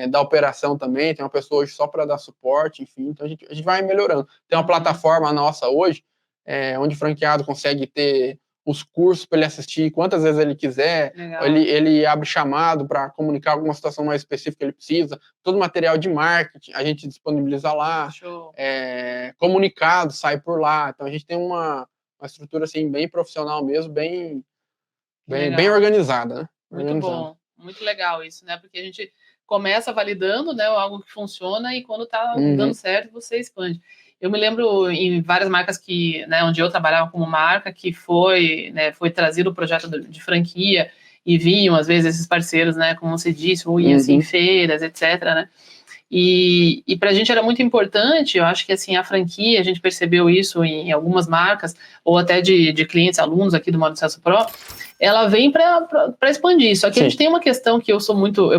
Speaker 1: da operação também, tem uma pessoa hoje só para dar suporte, enfim, então a gente vai melhorando. Tem uma plataforma nossa hoje, onde o franqueado consegue ter os cursos para ele assistir quantas vezes ele quiser, ele abre chamado para comunicar alguma situação mais específica que ele precisa, todo o material de marketing a gente disponibiliza lá, comunicado sai por lá, então a gente tem uma estrutura assim, bem profissional mesmo, bem organizada, né?
Speaker 2: Muito bom, muito legal isso, né? Porque a gente começa validando, né, algo que funciona e quando tá dando certo, você expande. Eu me lembro em várias marcas né, onde eu trabalhava como marca, que foi trazido o projeto de franquia e vinham, às vezes, esses parceiros, né, como você disse, ou iam assim, em feiras, etc., né? E para a gente era muito importante, eu acho que assim, a franquia, a gente percebeu isso em algumas marcas, ou até de clientes, alunos aqui do Modo Sucesso Pro, ela vem para expandir. Só que a gente tem uma questão que eu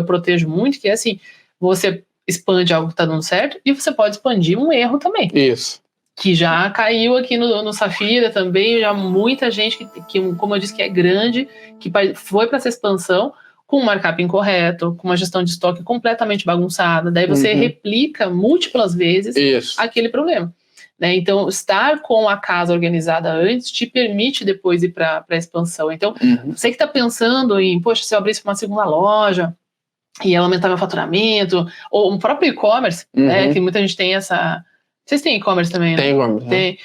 Speaker 2: protejo muito, que é assim, você expande algo que está dando certo e você pode expandir um erro também.
Speaker 1: Isso.
Speaker 2: Que já caiu aqui no Safira também, já muita gente que, como eu disse, que é grande, que foi para essa expansão, com um markup incorreto, com uma gestão de estoque completamente bagunçada, daí você replica múltiplas vezes aquele problema. Né? Então, estar com a casa organizada antes te permite depois ir para a expansão. Então, você que está pensando em, poxa, se eu abrisse uma segunda loja, e aumentar meu faturamento, ou o próprio e-commerce, né, que muita gente tem essa... Vocês têm e-commerce também, né?
Speaker 1: Tem e-commerce.
Speaker 2: Tem.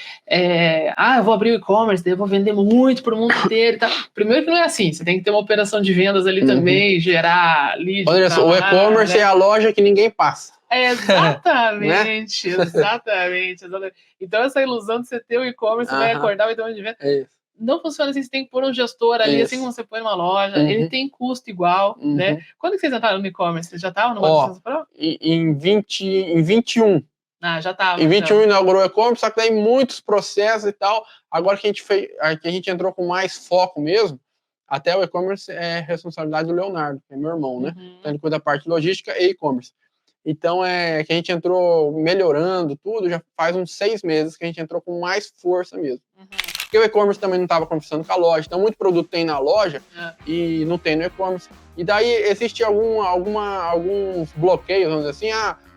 Speaker 2: Eu vou abrir o e-commerce, daí eu vou vender muito para o mundo inteiro e tal. Primeiro que não é assim, você tem que ter uma operação de vendas ali também, gerar lead.
Speaker 1: Olha, o e-commerce, né? É a loja que ninguém passa.
Speaker 2: Exatamente, né? exatamente. Então essa ilusão de você ter o e-commerce, você vai acordar, vai ter um de venda. Não funciona assim, você tem que pôr um gestor ali, assim como você põe numa loja, ele tem custo igual, né? Quando que vocês entraram no e-commerce? Vocês já estavam no Licença Pro?
Speaker 1: Em 21.
Speaker 2: Já estava.
Speaker 1: Em 21 inaugurou o e-commerce, só que daí muitos processos e tal. Agora que a gente entrou com mais foco mesmo, até o e-commerce é responsabilidade do Leonardo, que é meu irmão, né? Então ele cuida da parte logística e e-commerce. Então é que a gente entrou melhorando tudo, já faz uns 6 meses que a gente entrou com mais força mesmo. Porque o e-commerce também não estava conversando com a loja, então muito produto tem na loja e não tem no e-commerce. E daí existe alguns bloqueios, vamos dizer assim,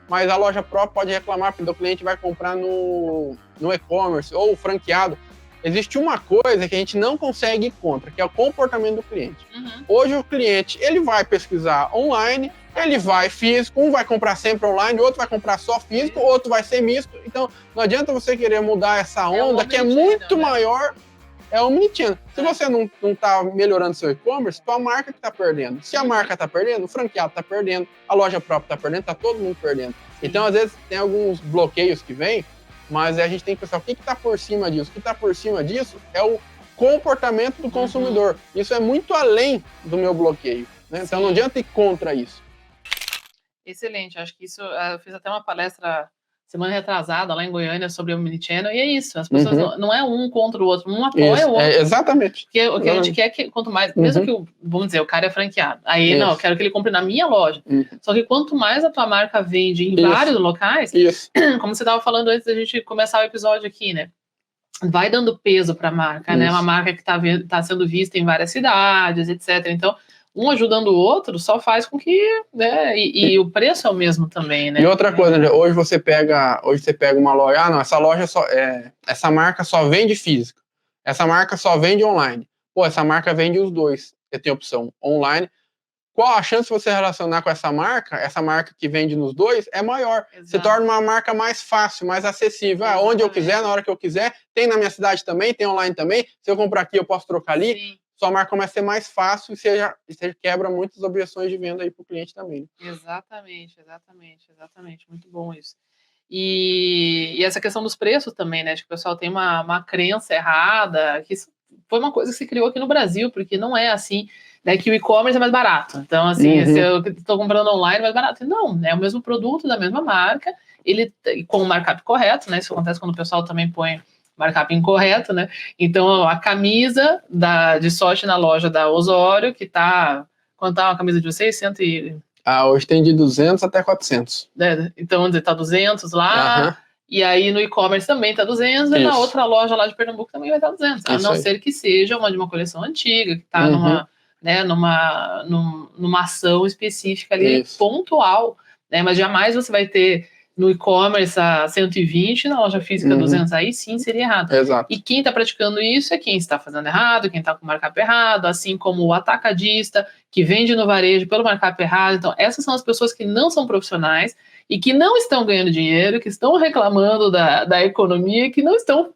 Speaker 1: mas a loja própria pode reclamar porque o cliente vai comprar no e-commerce ou franqueado. Existe uma coisa que a gente não consegue ir contra, que é o comportamento do cliente. Hoje o cliente, ele vai pesquisar online, ele vai físico, um vai comprar sempre online, outro vai comprar só físico, outro vai ser misto. Então não adianta você querer mudar essa onda, que é muito maior, é omnichannel. Se você não está melhorando seu e-commerce, tua marca que está perdendo. Se a marca está perdendo, o franqueado está perdendo, a loja própria está perdendo, está todo mundo perdendo. Então, às vezes, tem alguns bloqueios que vêm, mas a gente tem que pensar o que está por cima disso. O que está por cima disso é o comportamento do consumidor. Isso é muito além do meu bloqueio, né? Então, não adianta ir contra isso.
Speaker 2: Excelente. Acho que isso... Eu fiz até uma palestra semana retrasada lá em Goiânia sobre o omnichannel, e é isso, as pessoas não é um contra o outro, um apoia o outro.
Speaker 1: Exatamente.
Speaker 2: Porque o que a gente quer é que quanto mais, mesmo que, vamos dizer, o cara é franqueado, aí não, eu quero que ele compre na minha loja. Só que quanto mais a tua marca vende em vários locais, como você estava falando antes da gente começar o episódio aqui, né? Vai dando peso para a marca, né? Uma marca que tá sendo vista em várias cidades, etc. Então, um ajudando o outro só faz com que, né, e o preço é o mesmo também, né?
Speaker 1: E outra coisa, né, hoje você pega uma loja, essa loja essa marca só vende físico, essa marca só vende online. Pô, essa marca vende os dois, você tem opção online. Qual a chance de você relacionar com essa marca que vende nos dois é maior. Exato. Você torna uma marca mais fácil, mais acessível. Onde eu quiser, na hora que eu quiser, tem na minha cidade também, tem online também. Se eu comprar aqui, eu posso trocar ali. Sim. Sua marca começa a ser mais fácil e você quebra muitas objeções de venda aí para o cliente também.
Speaker 2: Exatamente. Muito bom isso. E essa questão dos preços também, né? Acho que o pessoal tem uma crença errada, que isso foi uma coisa que se criou aqui no Brasil, porque não é assim, né, que o e-commerce é mais barato. Então, assim, se eu estou comprando online, é mais barato. Não, é o mesmo produto da mesma marca, ele com o markup correto, né? Isso acontece quando o pessoal também põe markup incorreto, né? Então, a camisa de sorte na loja da Osório, que tá... Quanto tá uma camisa de vocês?
Speaker 1: Hoje tem de 200 até 400.
Speaker 2: Então, onde tá 200 lá, e aí no e-commerce também tá 200, e na outra loja lá de Pernambuco também vai estar 200. A não ser que seja de uma coleção antiga, que tá numa ação específica ali, pontual, né? Mas jamais você vai ter no e-commerce a 120, na loja física 200, aí sim seria errado.
Speaker 1: Exato.
Speaker 2: E quem está praticando isso é quem está fazendo errado, quem está com o markup errado, assim como o atacadista, que vende no varejo pelo markup errado. Então, essas são as pessoas que não são profissionais e que não estão ganhando dinheiro, que estão reclamando da economia, que não estão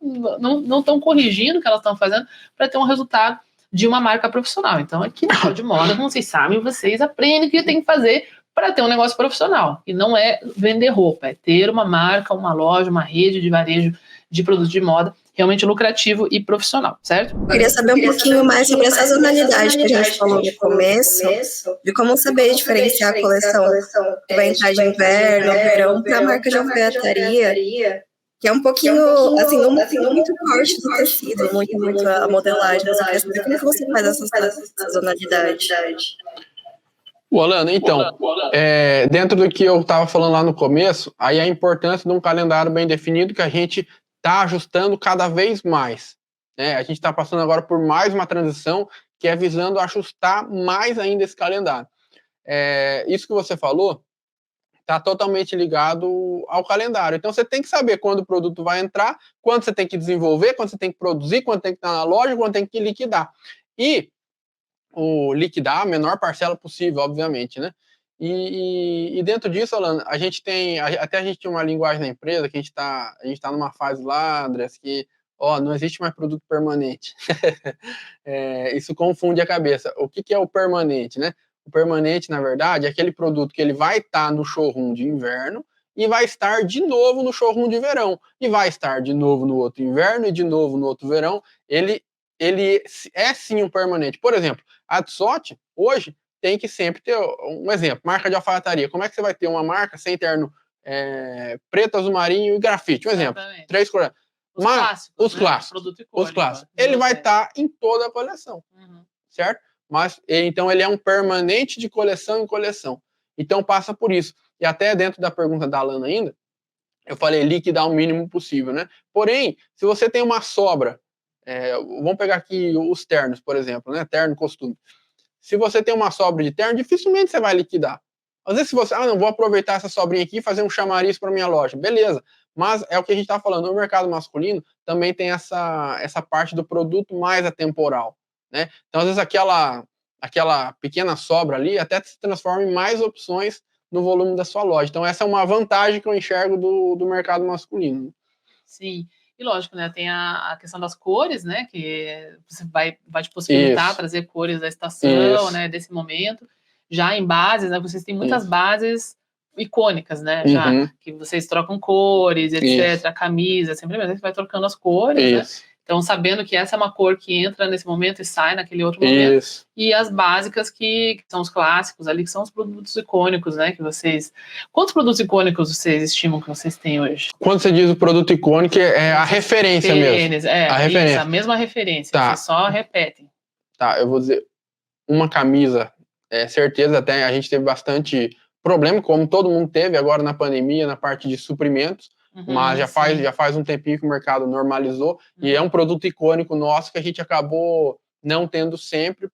Speaker 2: corrigindo o que elas estão fazendo para ter um resultado de uma marca profissional. Então, aqui na Pode Moda, como vocês sabem, vocês aprendem o que tem que fazer para ter um negócio profissional. E não é vender roupa, é ter uma marca, uma loja, uma rede de varejo de produtos de moda realmente lucrativo e profissional, certo?
Speaker 3: Eu queria saber um pouquinho mais sobre a sazonalidade que a gente falou no começo, de como saber diferenciar a coleção que vai entrar de inverno, verão, para a marca de alfaiataria, que é um pouquinho, assim, não muito forte do tecido, muito a modelagem. Mas eu queria saber como que você faz essa sazonalidade.
Speaker 1: Alana, então, dentro do que eu estava falando lá no começo, aí a importância de um calendário bem definido que a gente está ajustando cada vez mais. Né? A gente está passando agora por mais uma transição que é visando ajustar mais ainda esse calendário. Isso que você falou está totalmente ligado ao calendário. Então, você tem que saber quando o produto vai entrar, quando você tem que desenvolver, quando você tem que produzir, quando tem que estar na loja, quando tem que liquidar. E liquidar a menor parcela possível, obviamente, né? E dentro disso, Alan, a gente tem uma linguagem na empresa que a gente tá numa fase lá, Andrés, que não existe mais produto permanente. Isso confunde a cabeça. O que é o permanente, né? O permanente, na verdade, é aquele produto que ele vai estar no showroom de inverno e vai estar de novo no showroom de verão. E vai estar de novo no outro inverno e de novo no outro verão. Ele é sim um permanente. Por exemplo, a Tissot, hoje, tem que sempre ter um exemplo, marca de alfaiataria. Como é que você vai ter uma marca sem terno preto, azul marinho e grafite? Um exemplo, 3 cores. Os clássicos. Os clássicos. Ele vai estar em toda a coleção, certo? Mas então ele é um permanente de coleção em coleção. Então passa por isso. E até dentro da pergunta da Alana ainda, eu falei liquidar o mínimo possível, né? Porém, se você tem uma sobra, vamos pegar aqui os ternos, por exemplo, né? Terno, costume. Se você tem uma sobra de terno, dificilmente você vai liquidar. Às vezes, se você, não, vou aproveitar essa sobrinha aqui e fazer um chamariz para minha loja, beleza. Mas é o que a gente está falando, no mercado masculino também tem essa parte do produto mais atemporal, né? Então, às vezes, aquela pequena sobra ali até se transforma em mais opções no volume da sua loja. Então, essa é uma vantagem que eu enxergo do mercado masculino.
Speaker 2: Sim. E lógico, né, tem a questão das cores, né, que você vai te possibilitar trazer cores da estação, né, desse momento. Já em bases, né, vocês têm muitas bases icônicas, né, já, que vocês trocam cores, etc. A camisa, sempre mesmo, você vai trocando as cores, né. Então, sabendo que essa é uma cor que entra nesse momento e sai naquele outro momento. E as básicas que são os clássicos ali, que são os produtos icônicos, né, que vocês... Quantos produtos icônicos vocês estimam que vocês têm hoje?
Speaker 1: Quando você diz o produto icônico, é a referência mesmo.
Speaker 2: A referência. Isso, a mesma referência. Tá. Vocês só repetem.
Speaker 1: Tá, eu vou dizer, uma camisa, certeza, até a gente teve bastante problema, como todo mundo teve agora na pandemia, na parte de suprimentos. Mas já faz um tempinho que o mercado normalizou e é um produto icônico nosso que a gente acabou não tendo sempre,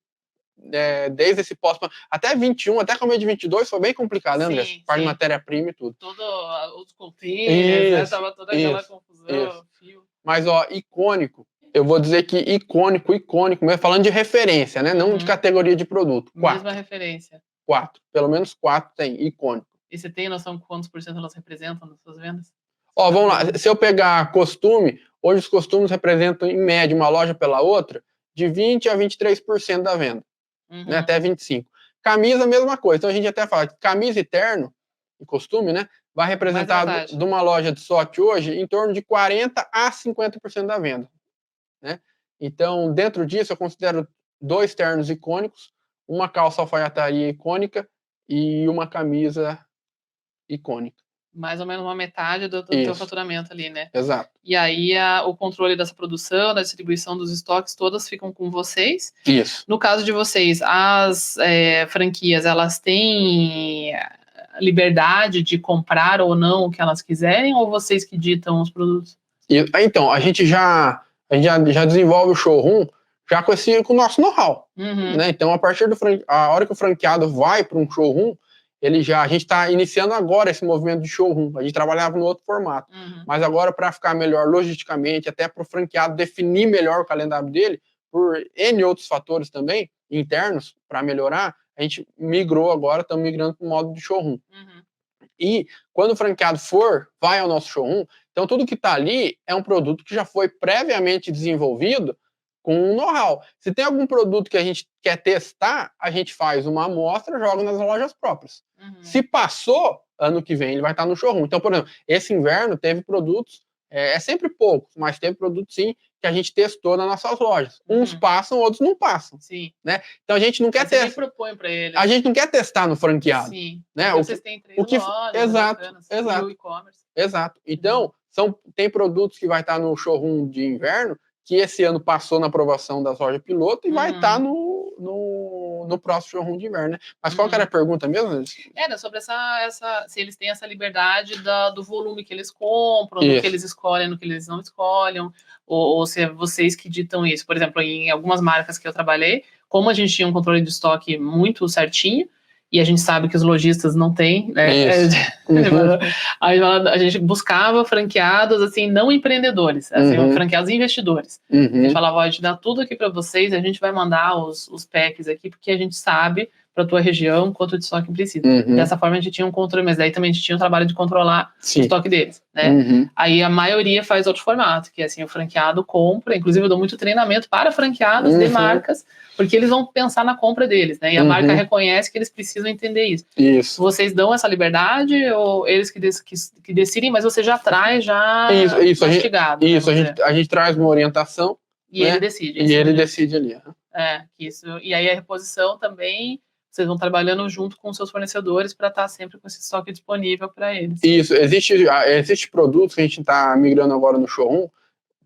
Speaker 1: desde esse pós, até 21, até começo de 22 foi bem complicado, né, André? Parte de matéria-prima e tudo.
Speaker 2: Todo os containers, né? Tava toda aquela confusão, fio.
Speaker 1: Mas, icônico, eu vou dizer que icônico, mesmo falando de referência, né? Não de categoria de produto. 4.
Speaker 2: Mesma referência.
Speaker 1: 4. Pelo menos 4 tem, icônico.
Speaker 2: E você tem noção de quantos por cento elas representam nas suas vendas?
Speaker 1: Vamos lá, se eu pegar costume, hoje os costumes representam, em média, uma loja pela outra, de 20% a 23% da venda, né, até 25%. Camisa, mesma coisa. Então, a gente até fala que camisa e terno, e costume, né, vai representar de uma loja de sorte hoje em torno de 40% a 50% da venda, né? Então, dentro disso, eu considero 2 ternos icônicos, uma calça alfaiataria icônica e uma camisa icônica.
Speaker 2: Mais ou menos uma metade do teu faturamento ali, né?
Speaker 1: Exato.
Speaker 2: E aí o controle dessa produção, da distribuição dos estoques, todas ficam com vocês.
Speaker 1: Isso.
Speaker 2: No caso de vocês, as franquias, elas têm liberdade de comprar ou não o que elas quiserem, ou vocês que ditam os produtos?
Speaker 1: Então, a gente já desenvolve o showroom já com o nosso know-how, né? Então, a hora que o franqueado vai para um showroom, a gente está iniciando agora esse movimento de showroom. A gente trabalhava no outro formato. Mas agora, para ficar melhor logisticamente, até para o franqueado definir melhor o calendário dele, por N outros fatores também, internos, para melhorar, a gente migrou agora, estamos migrando para o modo de showroom. E quando o franqueado vai ao nosso showroom, então tudo que está ali é um produto que já foi previamente desenvolvido com um know-how. Se tem algum produto que a gente quer testar, a gente faz uma amostra, joga nas lojas próprias. Se passou, ano que vem ele vai estar no showroom. Então, por exemplo, esse inverno teve produtos, sempre poucos, mas teve produtos sim, que a gente testou nas nossas lojas. Uns passam, outros não passam.
Speaker 2: Sim.
Speaker 1: Né? Então a gente não quer testar.
Speaker 2: Propõe para eles.
Speaker 1: A gente não quer testar no franqueado.
Speaker 2: Sim.
Speaker 1: Né?
Speaker 2: Vocês têm 3 lojas,
Speaker 1: exato.
Speaker 2: E o e-commerce.
Speaker 1: Exato. Então, tem produtos que vai estar no showroom de inverno que esse ano passou na aprovação da loja piloto e vai estar no próximo showroom de inverno, né? Mas qual que era a pergunta mesmo?
Speaker 2: Era sobre se eles têm essa liberdade do volume que eles compram, do que eles escolhem, do que eles não escolhem, ou se é vocês que ditam isso. Por exemplo, em algumas marcas que eu trabalhei, como a gente tinha um controle de estoque muito certinho, e a gente sabe que os lojistas não têm, né? A gente buscava franqueados, assim, não empreendedores, assim, franqueados investidores. A gente falava, a gente dá tudo aqui para vocês, a gente vai mandar os packs aqui, porque a gente sabe, para a tua região, quanto de estoque precisa.
Speaker 1: Uhum.
Speaker 2: Dessa forma a gente tinha um controle, mas daí também a gente tinha o trabalho de controlar
Speaker 1: Sim.
Speaker 2: o estoque deles, né?
Speaker 1: Uhum.
Speaker 2: Aí a maioria faz outro formato, que é assim, o franqueado compra, inclusive eu dou muito treinamento para franqueados de marcas, porque eles vão pensar na compra deles, né? E a marca reconhece que eles precisam entender isso.
Speaker 1: Isso.
Speaker 2: Vocês dão essa liberdade ou eles que decidem, mas você já traz
Speaker 1: isso,
Speaker 2: mastigado.
Speaker 1: Isso, a gente traz uma orientação.
Speaker 2: E ele decide.
Speaker 1: E ele decide ali.
Speaker 2: E aí a reposição também, vocês vão trabalhando junto com os seus fornecedores para estar sempre com esse estoque disponível para eles.
Speaker 1: Isso, existe produtos que a gente está migrando agora no showroom,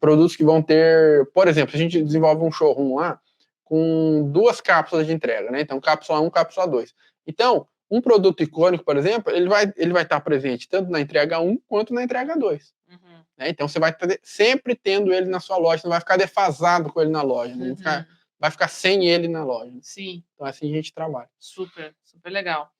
Speaker 1: produtos que vão ter, por exemplo, a gente desenvolve um showroom lá com 2 cápsulas de entrega, né? Então, cápsula 1, cápsula 2. Então, um produto icônico, por exemplo, ele vai estar presente tanto na entrega 1 quanto na entrega 2. Né? Então, você vai sempre tendo ele na sua loja, você não vai ficar defasado com ele na loja, né? Vai ficar sem ele na loja.
Speaker 2: Sim.
Speaker 1: Então, assim a gente trabalha.
Speaker 2: Super, super legal.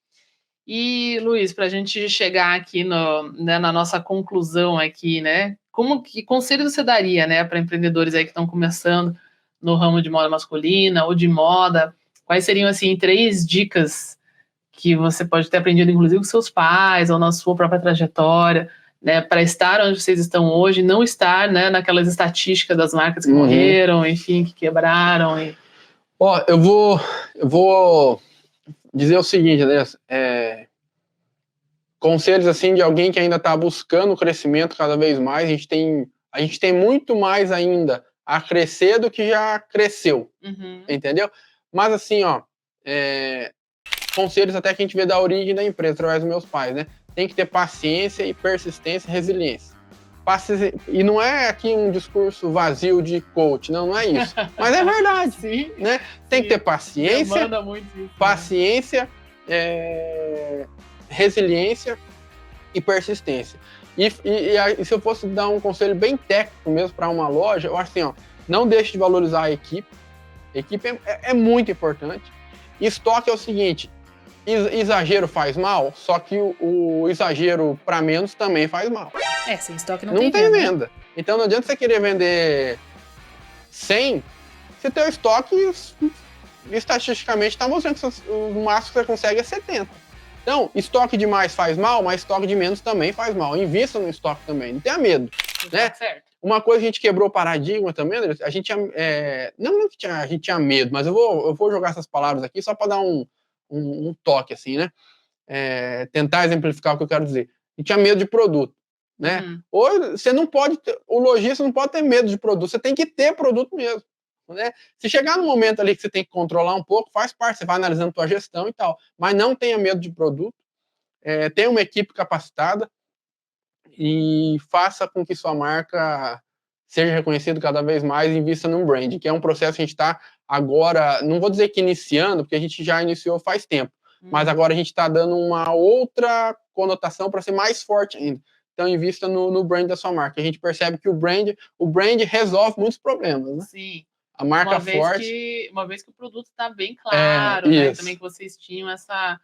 Speaker 2: E, Luiz, para a gente chegar aqui na nossa conclusão aqui, né? Que conselho você daria, né, para empreendedores aí que estão começando no ramo de moda masculina ou de moda? Quais seriam, assim, 3 dicas que você pode ter aprendido, inclusive, com seus pais ou na sua própria trajetória, né, para estar onde vocês estão hoje, não estar, né, naquelas estatísticas das marcas que morreram, enfim, que quebraram?
Speaker 1: Eu vou dizer o seguinte, Andrés, conselhos assim de alguém que ainda está buscando crescimento cada vez mais. A gente tem muito mais ainda a crescer do que já cresceu, entendeu? Mas assim, conselhos até que a gente vê da origem da empresa, através dos meus pais, né? Tem que ter paciência e persistência e resiliência. E não é aqui um discurso vazio de coach, não é isso. Mas é verdade.
Speaker 2: Sim,
Speaker 1: né? Tem que ter paciência,
Speaker 2: demanda muito isso,
Speaker 1: paciência, resiliência e persistência. E se eu fosse dar um conselho bem técnico mesmo para uma loja, eu acho assim, não deixe de valorizar a equipe. A equipe é muito importante. Estoque é o seguinte, exagero faz mal, só que o exagero para menos também faz mal.
Speaker 4: Sem estoque
Speaker 1: não tem venda. Então não adianta você querer vender 100, se teu estoque estatisticamente está mostrando que o máximo que você consegue é 70. Então, estoque demais faz mal, mas estoque de menos também faz mal. Invista no estoque também, não tenha medo. Né?
Speaker 2: Certo.
Speaker 1: Uma coisa que a gente quebrou o paradigma também, André, a gente não que a gente tinha medo, mas eu vou jogar essas palavras aqui só para dar um toque, assim, né? Tentar exemplificar o que eu quero dizer. A gente tinha medo de produto, né? Ou você não pode o lojista não pode ter medo de produto, você tem que ter produto mesmo, né? Se chegar no momento ali que você tem que controlar um pouco, faz parte, você vai analisando a tua gestão e tal, mas não tenha medo de produto, tenha uma equipe capacitada e faça com que sua marca seja reconhecida cada vez mais e invista num brand, que é um processo que a gente está agora, não vou dizer que iniciando, porque a gente já iniciou faz tempo, mas agora a gente está dando uma outra conotação para ser mais forte ainda. Então, invista no brand da sua marca. A gente percebe que o brand resolve muitos problemas, né?
Speaker 2: Sim.
Speaker 1: A marca forte...
Speaker 2: Uma vez que o produto está bem claro, né? Também que vocês tinham essa...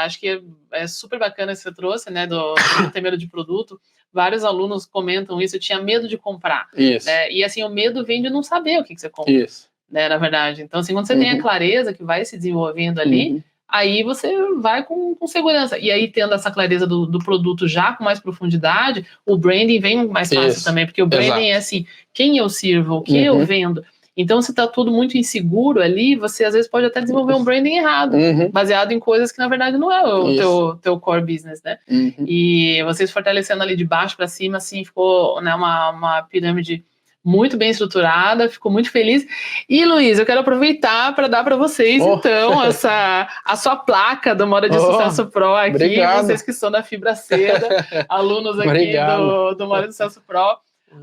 Speaker 2: acho que é super bacana que você trouxe, né? Do ter medo de produto. Vários alunos comentam isso. Eu tinha medo de comprar.
Speaker 1: Isso.
Speaker 2: Né? E assim, o medo vem de não saber o que você compra.
Speaker 1: Isso.
Speaker 2: Né, na verdade. Então, assim, quando você tem a clareza que vai se desenvolvendo ali, aí você vai com segurança. E aí, tendo essa clareza do produto já com mais profundidade, o branding vem mais fácil também, porque o branding é assim, quem eu sirvo, o que eu vendo. Então, se tá tudo muito inseguro ali, você às vezes pode até desenvolver um branding errado, baseado em coisas que na verdade não é o teu core business, né? E vocês fortalecendo ali de baixo para cima, assim, ficou, né, uma pirâmide muito bem estruturada, ficou muito feliz. E, Luiz, eu quero aproveitar para dar para vocês, então, a sua placa do Moda de Sucesso Pro aqui.
Speaker 1: Obrigado.
Speaker 2: Vocês que são da Fibra Seda, alunos aqui do Moda de Sucesso Pro.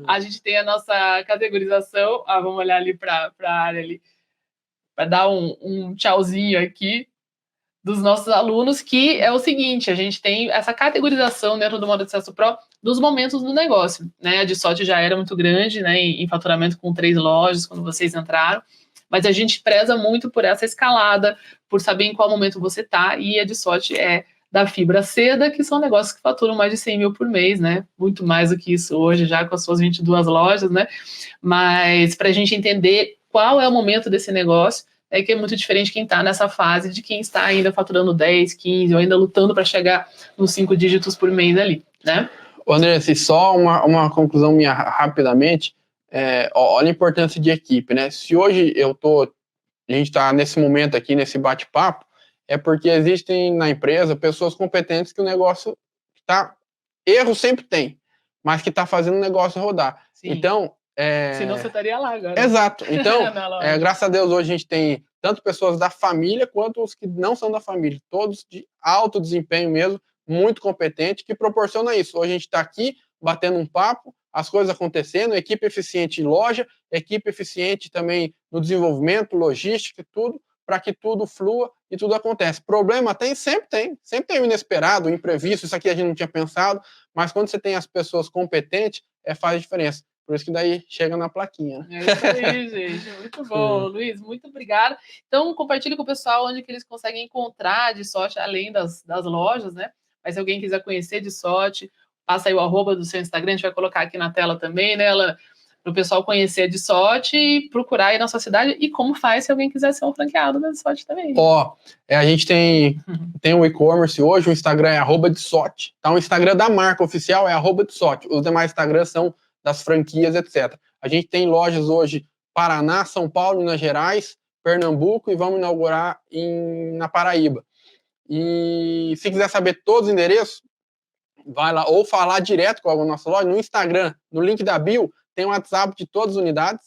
Speaker 2: A gente tem a nossa categorização. Vamos olhar ali para a área ali, para dar um tchauzinho aqui dos nossos alunos, que é o seguinte, a gente tem essa categorização dentro do Moda de Sucesso Pro dos momentos do negócio, né? A Dissote já era muito grande, né, em faturamento com 3 lojas, quando vocês entraram, mas a gente preza muito por essa escalada, por saber em qual momento você tá, e a Dissote é da Fibra Seda, que são negócios que faturam mais de 100 mil por mês, né? Muito mais do que isso hoje, já com as suas 22 lojas, né? Mas para a gente entender qual é o momento desse negócio, é que é muito diferente quem está nessa fase de quem está ainda faturando 10, 15, ou ainda lutando para chegar nos 5 dígitos por mês ali, né?
Speaker 1: André, assim, só uma conclusão minha rapidamente, olha a importância de equipe, né? Se hoje a gente está nesse momento aqui, nesse bate-papo, é porque existem na empresa pessoas competentes que o negócio erro sempre tem, mas que está fazendo o negócio rodar.
Speaker 2: Sim.
Speaker 1: Então,
Speaker 2: senão você estaria lá agora.
Speaker 1: Exato. Então, graças a Deus, hoje a gente tem tanto pessoas da família quanto os que não são da família, todos de alto desempenho mesmo, muito competente, que proporciona isso. Hoje a gente está aqui batendo um papo, as coisas acontecendo, equipe eficiente em loja, equipe eficiente também no desenvolvimento, logística, tudo, para que tudo flua e tudo acontece. Problema sempre tem o inesperado, o imprevisto, isso aqui a gente não tinha pensado, mas quando você tem as pessoas competentes, faz diferença. Por isso que daí chega na plaquinha.
Speaker 2: É isso aí, gente. Muito bom, Luiz. Muito obrigada. Então, compartilhe com o pessoal onde que eles conseguem encontrar a DSOT, além das lojas, né? Mas se alguém quiser conhecer DSOT, passa aí o @ do seu Instagram, a gente vai colocar aqui na tela também, né? Para o pessoal conhecer a DSOT e procurar aí na sua cidade. E como faz se alguém quiser ser um franqueado da DSOT também.
Speaker 1: A gente tem o e-commerce hoje, o Instagram é @DSOT. Tá? O Instagram da marca oficial é @DSOT. Os demais Instagrams são das franquias, etc. A gente tem lojas hoje Paraná, São Paulo, Minas Gerais, Pernambuco e vamos inaugurar na Paraíba. E se quiser saber todos os endereços, vai lá ou falar direto com a nossa loja no Instagram, no link da bio, tem o WhatsApp de todas as unidades.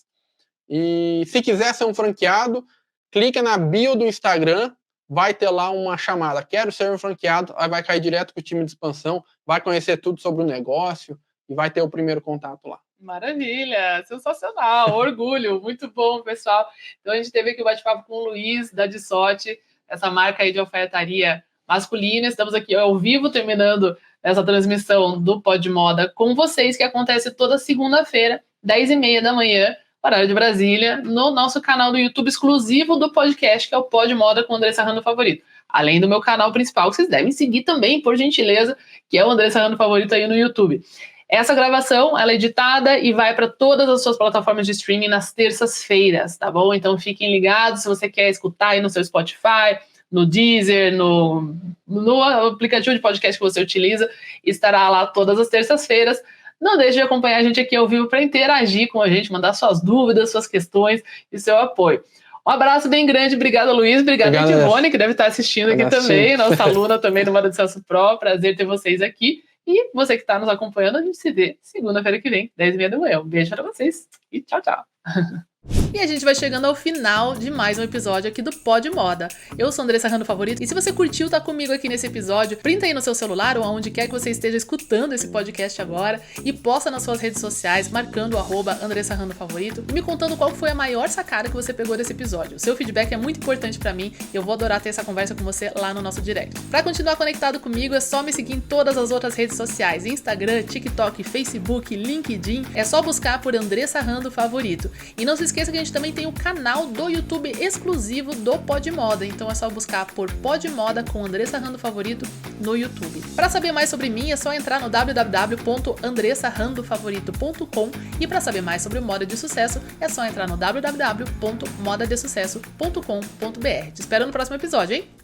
Speaker 1: E se quiser ser um franqueado, clica na bio do Instagram, vai ter lá uma chamada, quero ser um franqueado, aí vai cair direto com o time de expansão, vai conhecer tudo sobre o negócio e vai ter o primeiro contato lá.
Speaker 2: Maravilha, sensacional, orgulho, muito bom, pessoal. Então a gente teve aqui o bate-papo com o Luiz, da DSOT, essa marca aí de alfaiataria masculina. Estamos aqui ao vivo, terminando essa transmissão do Pod Moda com vocês, que acontece toda segunda-feira, 10h30 da manhã, horário de Brasília, no nosso canal do YouTube exclusivo do podcast, que é o Pod Moda com o André Sarrando Favorito. Além do meu canal principal, que vocês devem seguir também, por gentileza, que é o André Sarrando Favorito aí no YouTube. Essa gravação, ela é editada e vai para todas as suas plataformas de streaming nas terças-feiras, tá bom? Então fiquem ligados, se você quer escutar aí no seu Spotify, no Deezer, no aplicativo de podcast que você utiliza, estará lá todas as terças-feiras. Não deixe de acompanhar a gente aqui ao vivo para interagir com a gente, mandar suas dúvidas, suas questões e seu apoio. Um abraço bem grande, obrigado Luiz, obrigado Ivone, que deve estar assistindo aqui também, nossa aluna também no Moda de Sucesso Pro, prazer ter vocês aqui. E você que está nos acompanhando, a gente se vê segunda-feira que vem, 10h30 da manhã. Um beijo para vocês e tchau, tchau.
Speaker 4: E a gente vai chegando ao final de mais um episódio aqui do Pod Moda. Eu sou André Sarrando Favorito, e se você curtiu estar comigo aqui nesse episódio, printa aí no seu celular ou aonde quer que você esteja escutando esse podcast agora e posta nas suas redes sociais, marcando o @ André Sarrando Favorito e me contando qual foi a maior sacada que você pegou desse episódio. O seu feedback é muito importante pra mim e eu vou adorar ter essa conversa com você lá no nosso direct. Pra continuar conectado comigo, é só me seguir em todas as outras redes sociais, Instagram, TikTok, Facebook, LinkedIn, é só buscar por André Sarrando Favorito. E não se esqueça que a gente também tem o canal do YouTube exclusivo do Pod Moda, então é só buscar por Pod Moda com André Sarrando Favorito no YouTube. Para saber mais sobre mim, é só entrar no www.andressarrandofavorito.com e para saber mais sobre moda de sucesso, é só entrar no www.modadesucesso.com.br. Te espero no próximo episódio, hein?